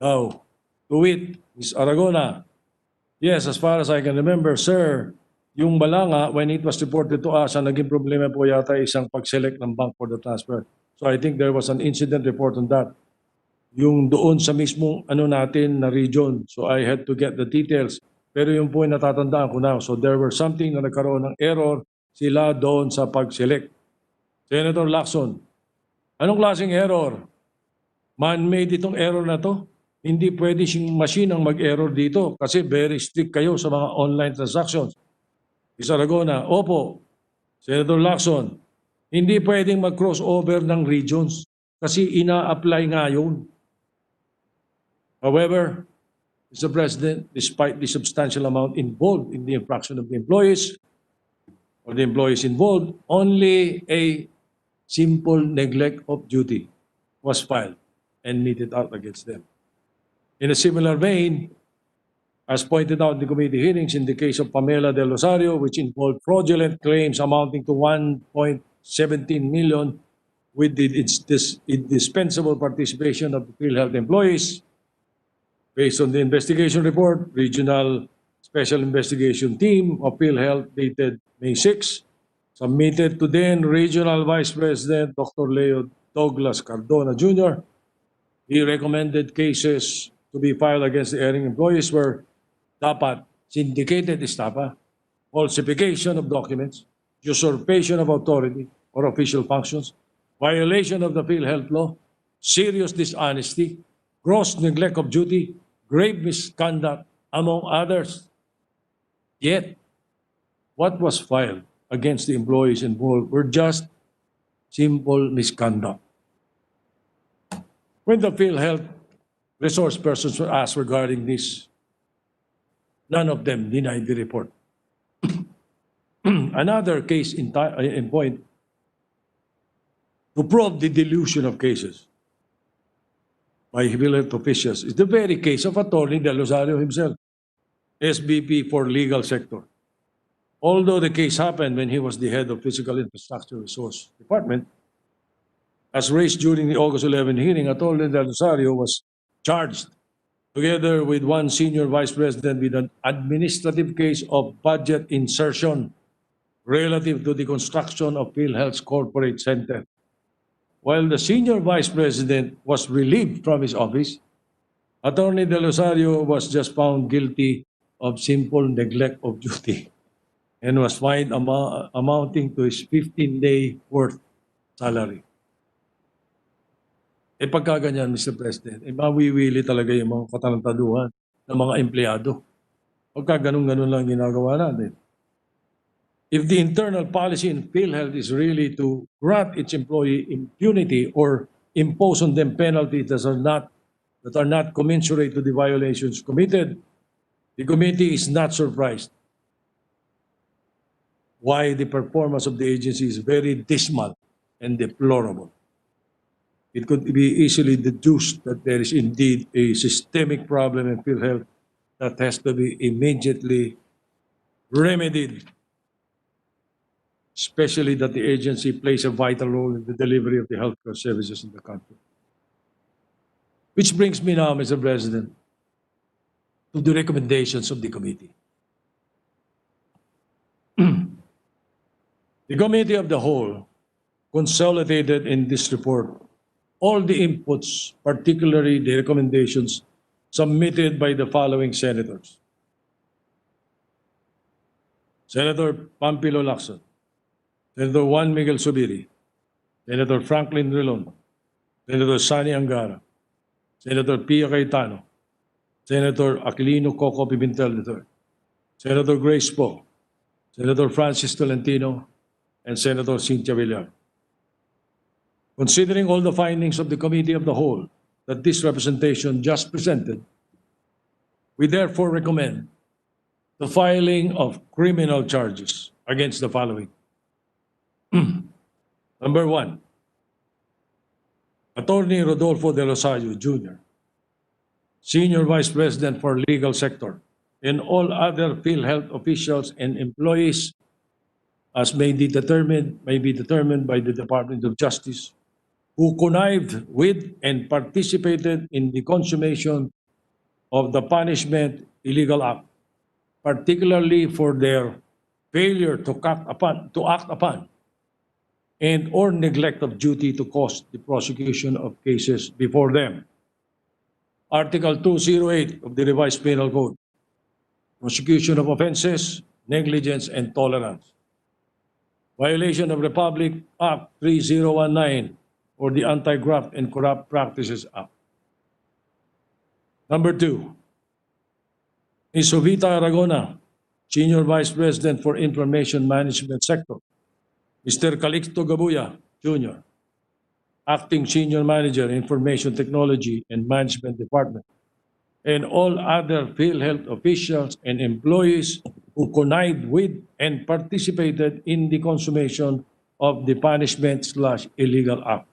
Now, to wit, Ms. Aragona, yes, as far as I can remember, sir, yung Balanga, when it was reported to us, ang naging problema po yata isang pag-select ng bank for the transfer. So I think there was an incident report on that. Yung doon sa mismong natin na region. So I had to get the details. Pero yung po natatandaan ko na. So there were something na nagkaroon ng error sila doon sa pag-select. Senator Lacson, anong klaseng error? Man-made itong error na to? Hindi pwede siyang machine ang mag-error dito kasi very strict kayo sa mga online transactions. Ms. Aragona, opo. Senator Lacson, hindi pwedeng mag-crossover ng regions kasi ina-apply nga yun. However, Mr. President, despite the substantial amount involved in the infraction of the employees or the employees involved, only a simple neglect of duty was filed. and meted out against them. In a similar vein, as pointed out in the committee hearings in the case of Pamela Del Rosario, which involved fraudulent claims amounting to 1.17 million with the indispensable participation of the Philhealth employees. Based on the investigation report, Regional Special Investigation Team of Philhealth dated May 6, submitted to then Regional Vice President Dr. Leo Douglas Cardona Jr. He recommended cases to be filed against the erring employees were dapat syndicated estafa, falsification of documents, usurpation of authority or official functions, violation of the Philhealth law, serious dishonesty, gross neglect of duty, grave misconduct, among others. Yet, what was filed against the employees involved were just simple misconduct. When the Philhealth resource persons were asked regarding this, none of them denied the report. Another case in point to prove the dilution of cases by Philhealth officials is the very case of Attorney Del Rosario himself, SVP for Legal Sector. Although the case happened when he was the head of Physical Infrastructure Resource Department, as raised during the August 11 hearing, Attorney Del Rosario was charged together with one senior vice president with an administrative case of budget insertion relative to the construction of Philhealth's corporate center. While the senior vice president was relieved from his office, Attorney Del Rosario was just found guilty of simple neglect of duty and was fined amounting to his 15-day worth salary. E pagkaganyan, Mr. President, mawiwili talaga yung mga katarantaduhan ng mga empleyado. Pagka ganun-ganun lang ginagawa natin. If the internal policy in PhilHealth is really to grant its employee impunity or impose on them penalties that are not commensurate to the violations committed, the committee is not surprised why the performance of the agency is very dismal and deplorable. It could be easily deduced that there is indeed a systemic problem in PhilHealth that has to be immediately remedied, especially that the agency plays a vital role in the delivery of the healthcare services in the country. Which brings me now, Mr. President, to the recommendations of the committee. The Committee of the Whole consolidated in this report all the inputs, particularly the recommendations submitted by the following senators: Senator Pampilo Lacson, Senator Juan Miguel Zubiri, Senator Franklin Drilon, Senator Sani Angara, Senator Pia Cayetano, Senator Aquilino Coco Pimentel III, Senator Grace Poe, Senator Francis Tolentino, and Senator Cynthia Villar. Considering all the findings of the Committee of the Whole that this representation just presented, we therefore recommend the filing of criminal charges against the following. Number one, Attorney Rodolfo De Rosario Jr., Senior Vice President for Legal Sector, and all other PhilHealth officials and employees as may be determined by the Department of Justice, who connived with and participated in the consummation of the punishment illegal act, particularly for their failure to act upon and or neglect of duty to cause the prosecution of cases before them. Article 208 of the Revised Penal Code, prosecution of offenses, negligence, and tolerance. Violation of Republic Act 3019 or the Anti-Graft and Corrupt Practices Act. Number two, Ms. Jovita Aragona, Senior Vice President for Information Management Sector. Mr. Calixto Gabuya, Jr., Acting Senior Manager, Information Technology and Management Department, and all other PhilHealth officials and employees who connived with and participated in the consummation of the punishment/illegal act,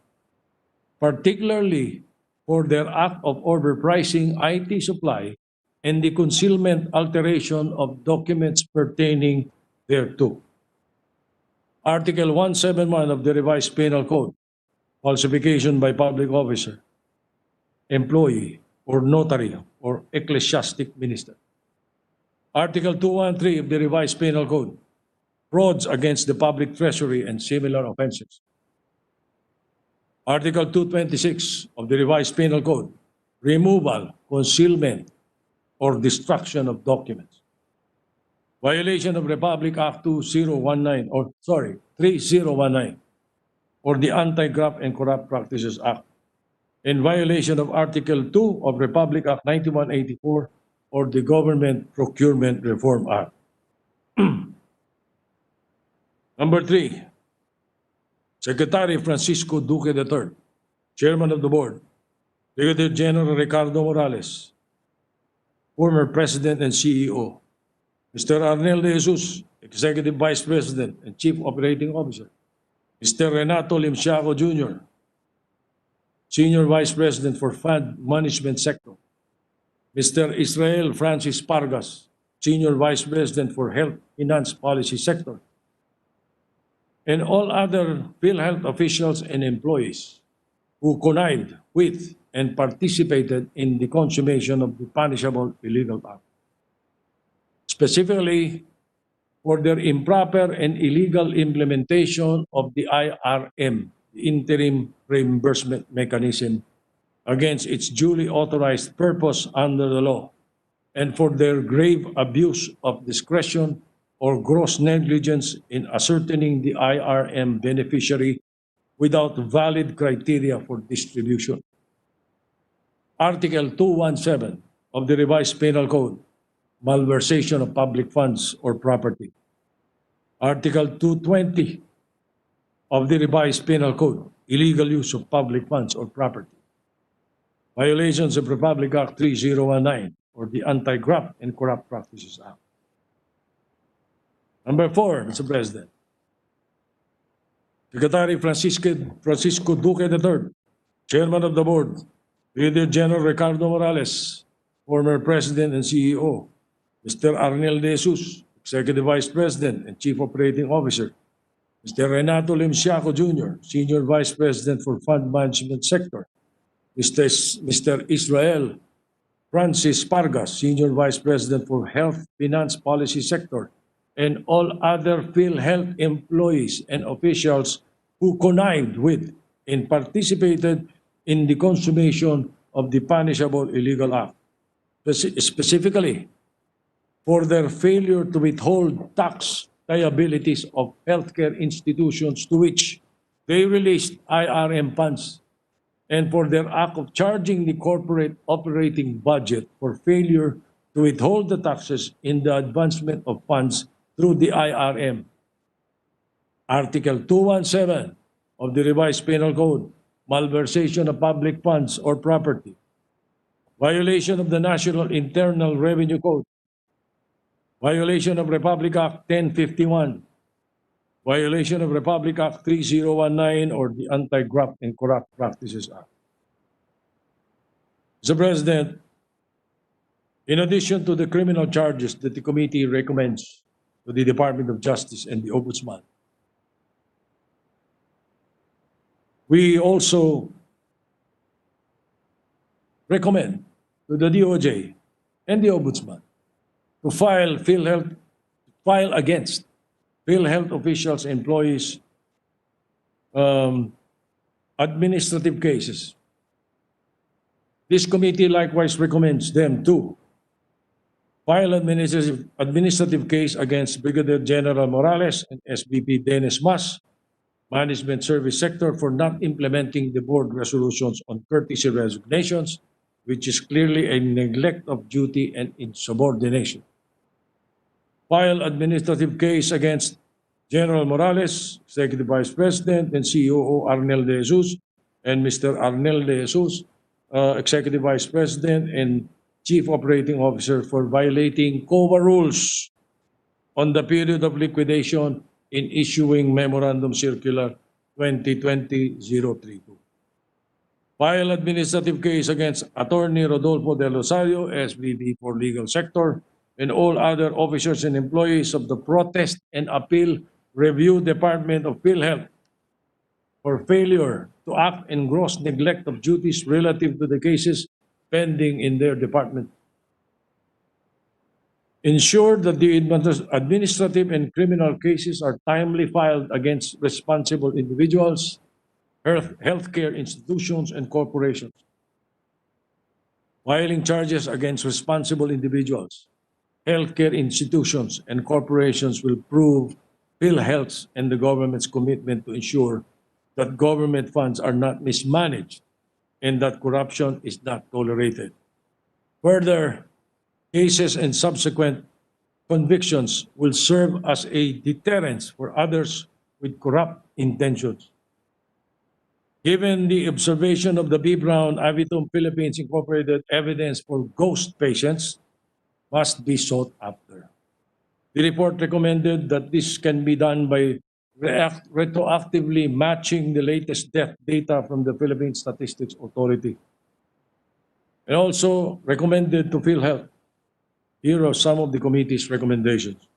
particularly for their act of overpricing IT supply and the concealment alteration of documents pertaining thereto. Article 171 of the Revised Penal Code, falsification by public officer, employee, or notary, or ecclesiastic minister. Article 213 of the Revised Penal Code, frauds against the public treasury and similar offenses. Article 226 of the Revised Penal Code, removal, concealment, or destruction of documents. Violation of Republic Act 2019, 3019, or the Anti-Graft and Corrupt Practices Act, in violation of Article 2 of Republic Act 9184 or the Government Procurement Reform Act. Number 3, Secretary Francisco Duque III, Chairman of the Board, Brigadier General Ricardo Morales, former President and CEO, Mr. Arnel de Jesus, Executive Vice President and Chief Operating Officer, Mr. Renato Limsiaco Jr., Senior Vice President for Fund Management Sector, Mr. Israel Francis Pargas, Senior Vice President for Health Finance Policy Sector, and all other Philhealth officials and employees who connived with and participated in the consummation of the punishable illegal act, specifically for their improper and illegal implementation of the IRM, the interim reimbursement mechanism, against its duly authorized purpose under the law, and for their grave abuse of discretion or gross negligence in ascertaining the IRM beneficiary without valid criteria for distribution. Article 217 of the Revised Penal Code, malversation of public funds or property. Article 220 of the Revised Penal Code, illegal use of public funds or property. Violations of Republic Act 3019 or the Anti-Graft and Corrupt Practices Act. Number 4, Mr. President, Secretary Francisco Duque III, Chairman of the Board, Brigadier General Ricardo Morales, former President and CEO, Mr. Arnel de Jesus, Executive Vice President and Chief Operating Officer, Mr. Renato Limsiaco Jr., Senior Vice President for Fund Management Sector, Mr. Israel Francis Pargas, Senior Vice President for Health Finance Policy Sector, and all other Philhealth employees and officials who connived with and participated in the consummation of the punishable illegal act, specifically for their failure to withhold tax liabilities of healthcare institutions to which they released IRM funds, and for their act of charging the corporate operating budget for failure to withhold the taxes in the advancement of funds through the IRM. Article 217 of the Revised Penal Code, malversation of public funds or property. Violation of the National Internal Revenue Code. Violation of Republic Act 1051. Violation of Republic Act 3019 or the Anti-Graft and Corrupt Practices Act. Mr. President, in addition to the criminal charges that the committee recommends to the Department of Justice and the Ombudsman, we also recommend to the DOJ and the Ombudsman to file against Philhealth officials, employees, administrative cases. This committee likewise recommends them to file administrative case against Brigadier General Morales and SVP Dennis Mas, Management Service Sector, for not implementing the board resolutions on courtesy resignations, which is clearly a neglect of duty and insubordination. File administrative case against General Morales, Executive Vice President and COO Arnel de Jesus, and Mr. Arnel de Jesus, Executive Vice President and Chief Operating Officer, for violating COA rules on the period of liquidation in issuing Memorandum Circular 2020-032. File administrative case against Attorney Rodolfo De Rosario, SVP for Legal Sector, and all other officers and employees of the Protest and Appeal Review Department of Philhealth for failure to act in gross neglect of duties relative to the cases pending in their department. Ensure that the administrative and criminal cases are timely filed against responsible individuals, healthcare institutions, and corporations. Filing charges against responsible individuals, healthcare institutions, and corporations will prove PhilHealth's and the government's commitment to ensure that government funds are not mismanaged and that corruption is not tolerated. Further, cases and subsequent convictions will serve as a deterrence for others with corrupt intentions. Given the observation of the B. Brown Avitum Philippines Incorporated, evidence for ghost patients must be sought after. The report recommended that this can be done by retroactively matching the latest death data from the Philippine Statistics Authority. And also recommended to PhilHealth. Here are some of the committee's recommendations.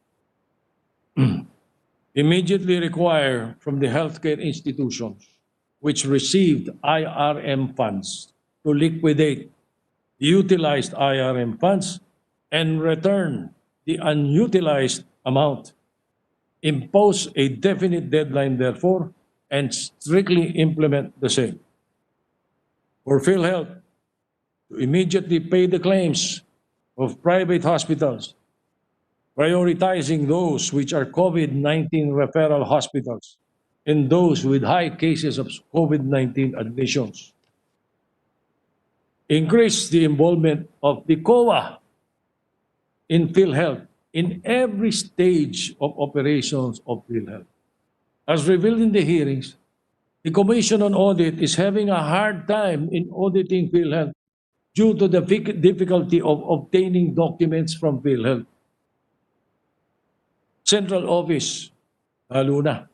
Immediately require from the healthcare institutions which received IRM funds to liquidate the utilized IRM funds and return the unutilized amount. Impose a definite deadline, therefore, and strictly implement the same. For PhilHealth, to immediately pay the claims of private hospitals, prioritizing those which are COVID-19 referral hospitals and those with high cases of COVID-19 admissions. Increase the involvement of the COA in PhilHealth in every stage of operations of PhilHealth. As revealed in the hearings, the Commission on Audit is having a hard time in auditing PhilHealth due to the difficulty of obtaining documents from PhilHealth. Central Office, lalo na.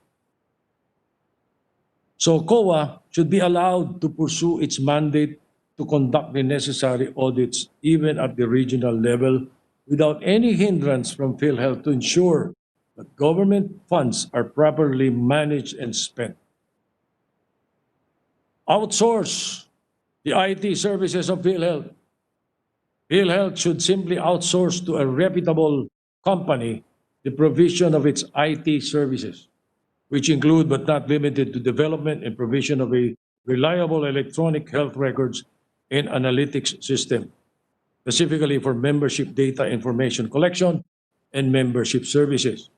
So COA should be allowed to pursue its mandate to conduct the necessary audits even at the regional level without any hindrance from PhilHealth to ensure that government funds are properly managed and spent. Outsource the IT services of PhilHealth. PhilHealth should simply outsource to a reputable company the provision of its IT services, which include but not limited to development and provision of a reliable electronic health records and analytics system, specifically for membership data information collection and membership services.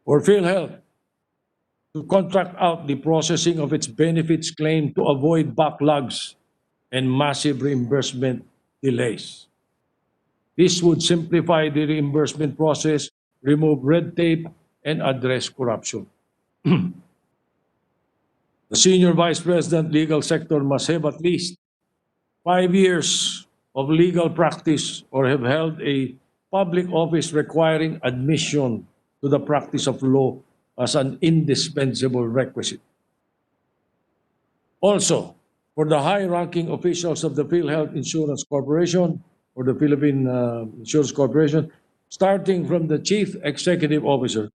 For PhilHealth, to contract out the processing of its benefits claim to avoid backlogs and massive reimbursement delays. This would simplify the reimbursement process, remove red tape, and address corruption. The Senior Vice President, Legal Sector must have at least 5 years of legal practice or have held a public office requiring admission to the practice of law as an indispensable requisite. Also, for the high-ranking officials of the PhilHealth Insurance Corporation or the Philippine Insurance Corporation, starting from the Chief Executive Officer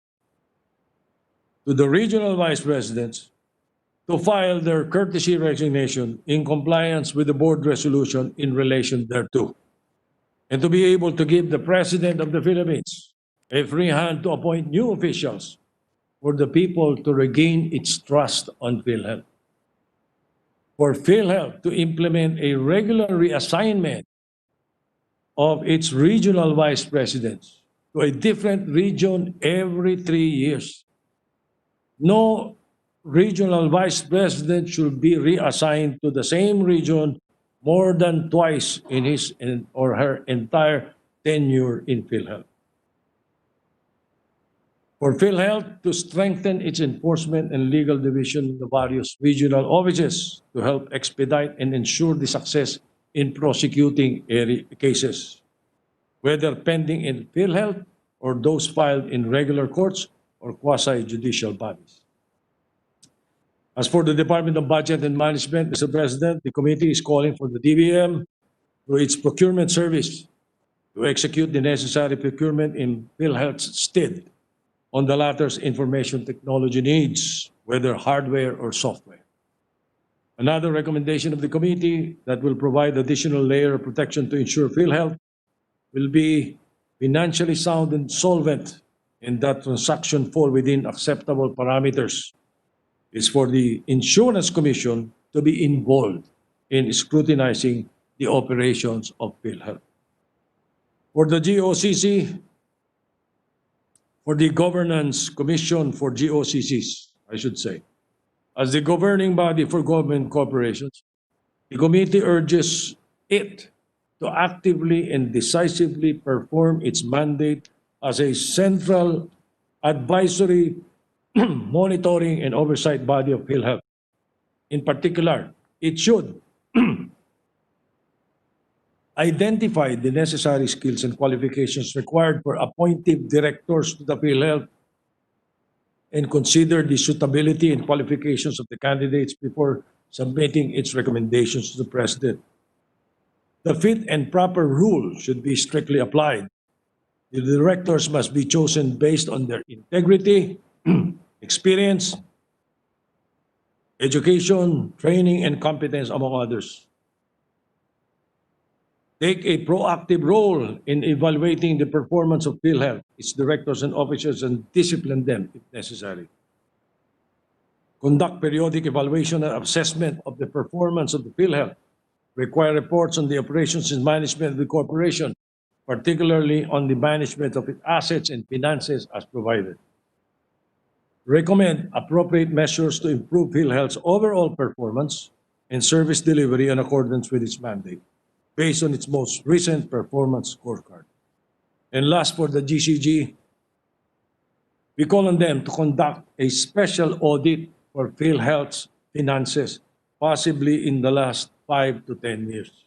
to the Regional Vice Presidents, to file their courtesy resignation in compliance with the board resolution in relation thereto, and to be able to give the President of the Philippines a free hand to appoint new officials for the people to regain its trust on PhilHealth. For PhilHealth to implement a regular reassignment of its regional vice presidents to a different region every 3 years. No regional vice president should be reassigned to the same region more than twice in his or her entire tenure in PhilHealth. For PhilHealth to strengthen its enforcement and legal division in the various regional offices to help expedite and ensure the success in prosecuting cases, whether pending in PhilHealth or those filed in regular courts or quasi-judicial bodies. As for the Department of Budget and Management, Mr. President, the committee is calling for the DBM through its procurement service to execute the necessary procurement in Philhealth's stead on the latter's information technology needs, whether hardware or software. Another recommendation of the committee that will provide additional layer of protection to ensure Philhealth will be financially sound and solvent and that transaction fall within acceptable parameters is for the Insurance Commission to be involved in scrutinizing the operations of Philhealth. For the GOCC, for the Governance Commission for GOCCs, I should say, as the governing body for government corporations, the committee urges it to actively and decisively perform its mandate as a central advisory, monitoring, and oversight body of Philhealth. In particular, it should identify the necessary skills and qualifications required for appointive directors to the Philhealth and consider the suitability and qualifications of the candidates before submitting its recommendations to the President. The fit and proper rule should be strictly applied. The directors must be chosen based on their integrity, experience, education, training, and competence, among others. Take a proactive role in evaluating the performance of Philhealth, its directors and officers, and discipline them if necessary. Conduct periodic evaluation and assessment of the performance of the Philhealth. Require reports on the operations and management of the corporation, particularly on the management of its assets and finances as provided. Recommend appropriate measures to improve Philhealth's overall performance and service delivery in accordance with its mandate, based on its most recent performance scorecard. And last, for the GCG, we call on them to conduct a special audit for Philhealth's finances, possibly in the last 5 to 10 years.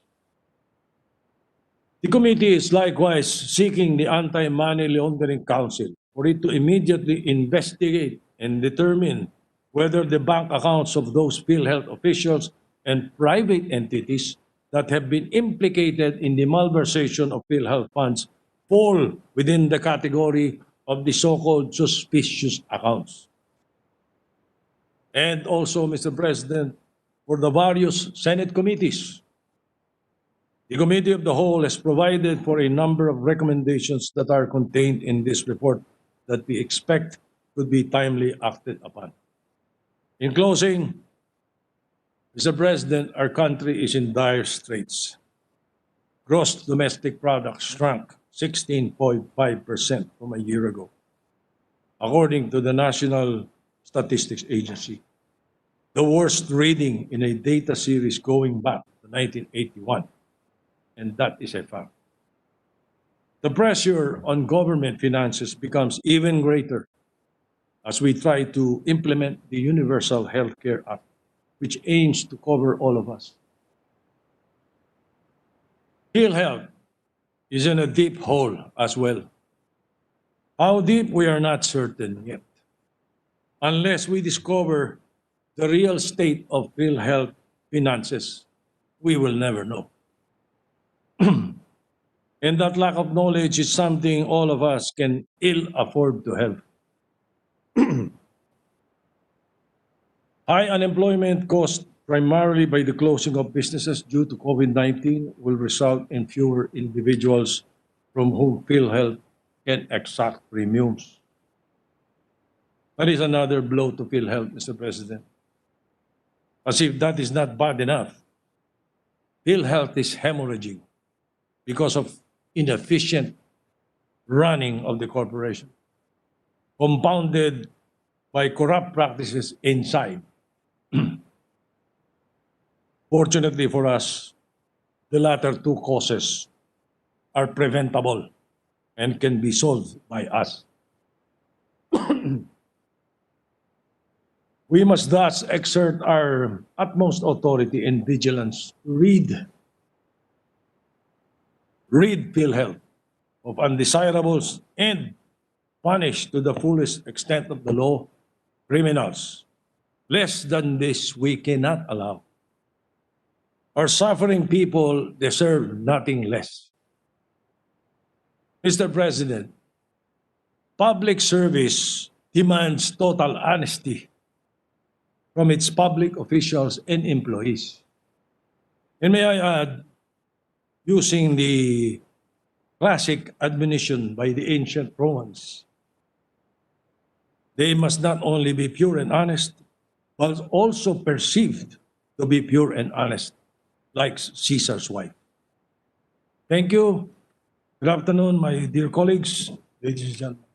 The committee is likewise seeking the Anti-Money Laundering Council for it to immediately investigate and determine whether the bank accounts of those Philhealth officials and private entities that have been implicated in the malversation of Philhealth funds fall within the category of the so-called suspicious accounts. And also, Mr. President, for the various Senate committees, the Committee of the Whole has provided for a number of recommendations that are contained in this report that we expect could be timely acted upon. In closing, Mr. President, our country is in dire straits. Gross domestic product shrunk 16.5% from a year ago, according to the National Statistics Agency, the worst reading in a data series going back to 1981, and that is a fact. The pressure on government finances becomes even greater as we try to implement the Universal Health Care Act, which aims to cover all of us. Philhealth is in a deep hole as well. How deep, we are not certain yet, unless we discover the real state of Philhealth finances. We will never know. And that lack of knowledge is something all of us can ill afford to have. High unemployment caused primarily by the closing of businesses due to COVID-19 will result in fewer individuals from whom Philhealth can exact premiums. That is another blow to Philhealth, Mr. President. As if that is not bad enough, Philhealth is hemorrhaging because of inefficient running of the corporation, compounded by corrupt practices inside. Fortunately for us, the latter two causes are preventable and can be solved by us. We must thus exert our utmost authority and vigilance to rid Philhealth of undesirables and punish to the fullest extent of the law criminals Less than this we cannot allow. Our suffering people deserve nothing less. Mr. President, public service demands total honesty from its public officials and employees. And may I add, using the classic admonition by the ancient Romans, they must not only be pure and honest, but also perceived to be pure and honest, like Caesar's wife. Thank you. Good afternoon, my dear colleagues, ladies and gentlemen.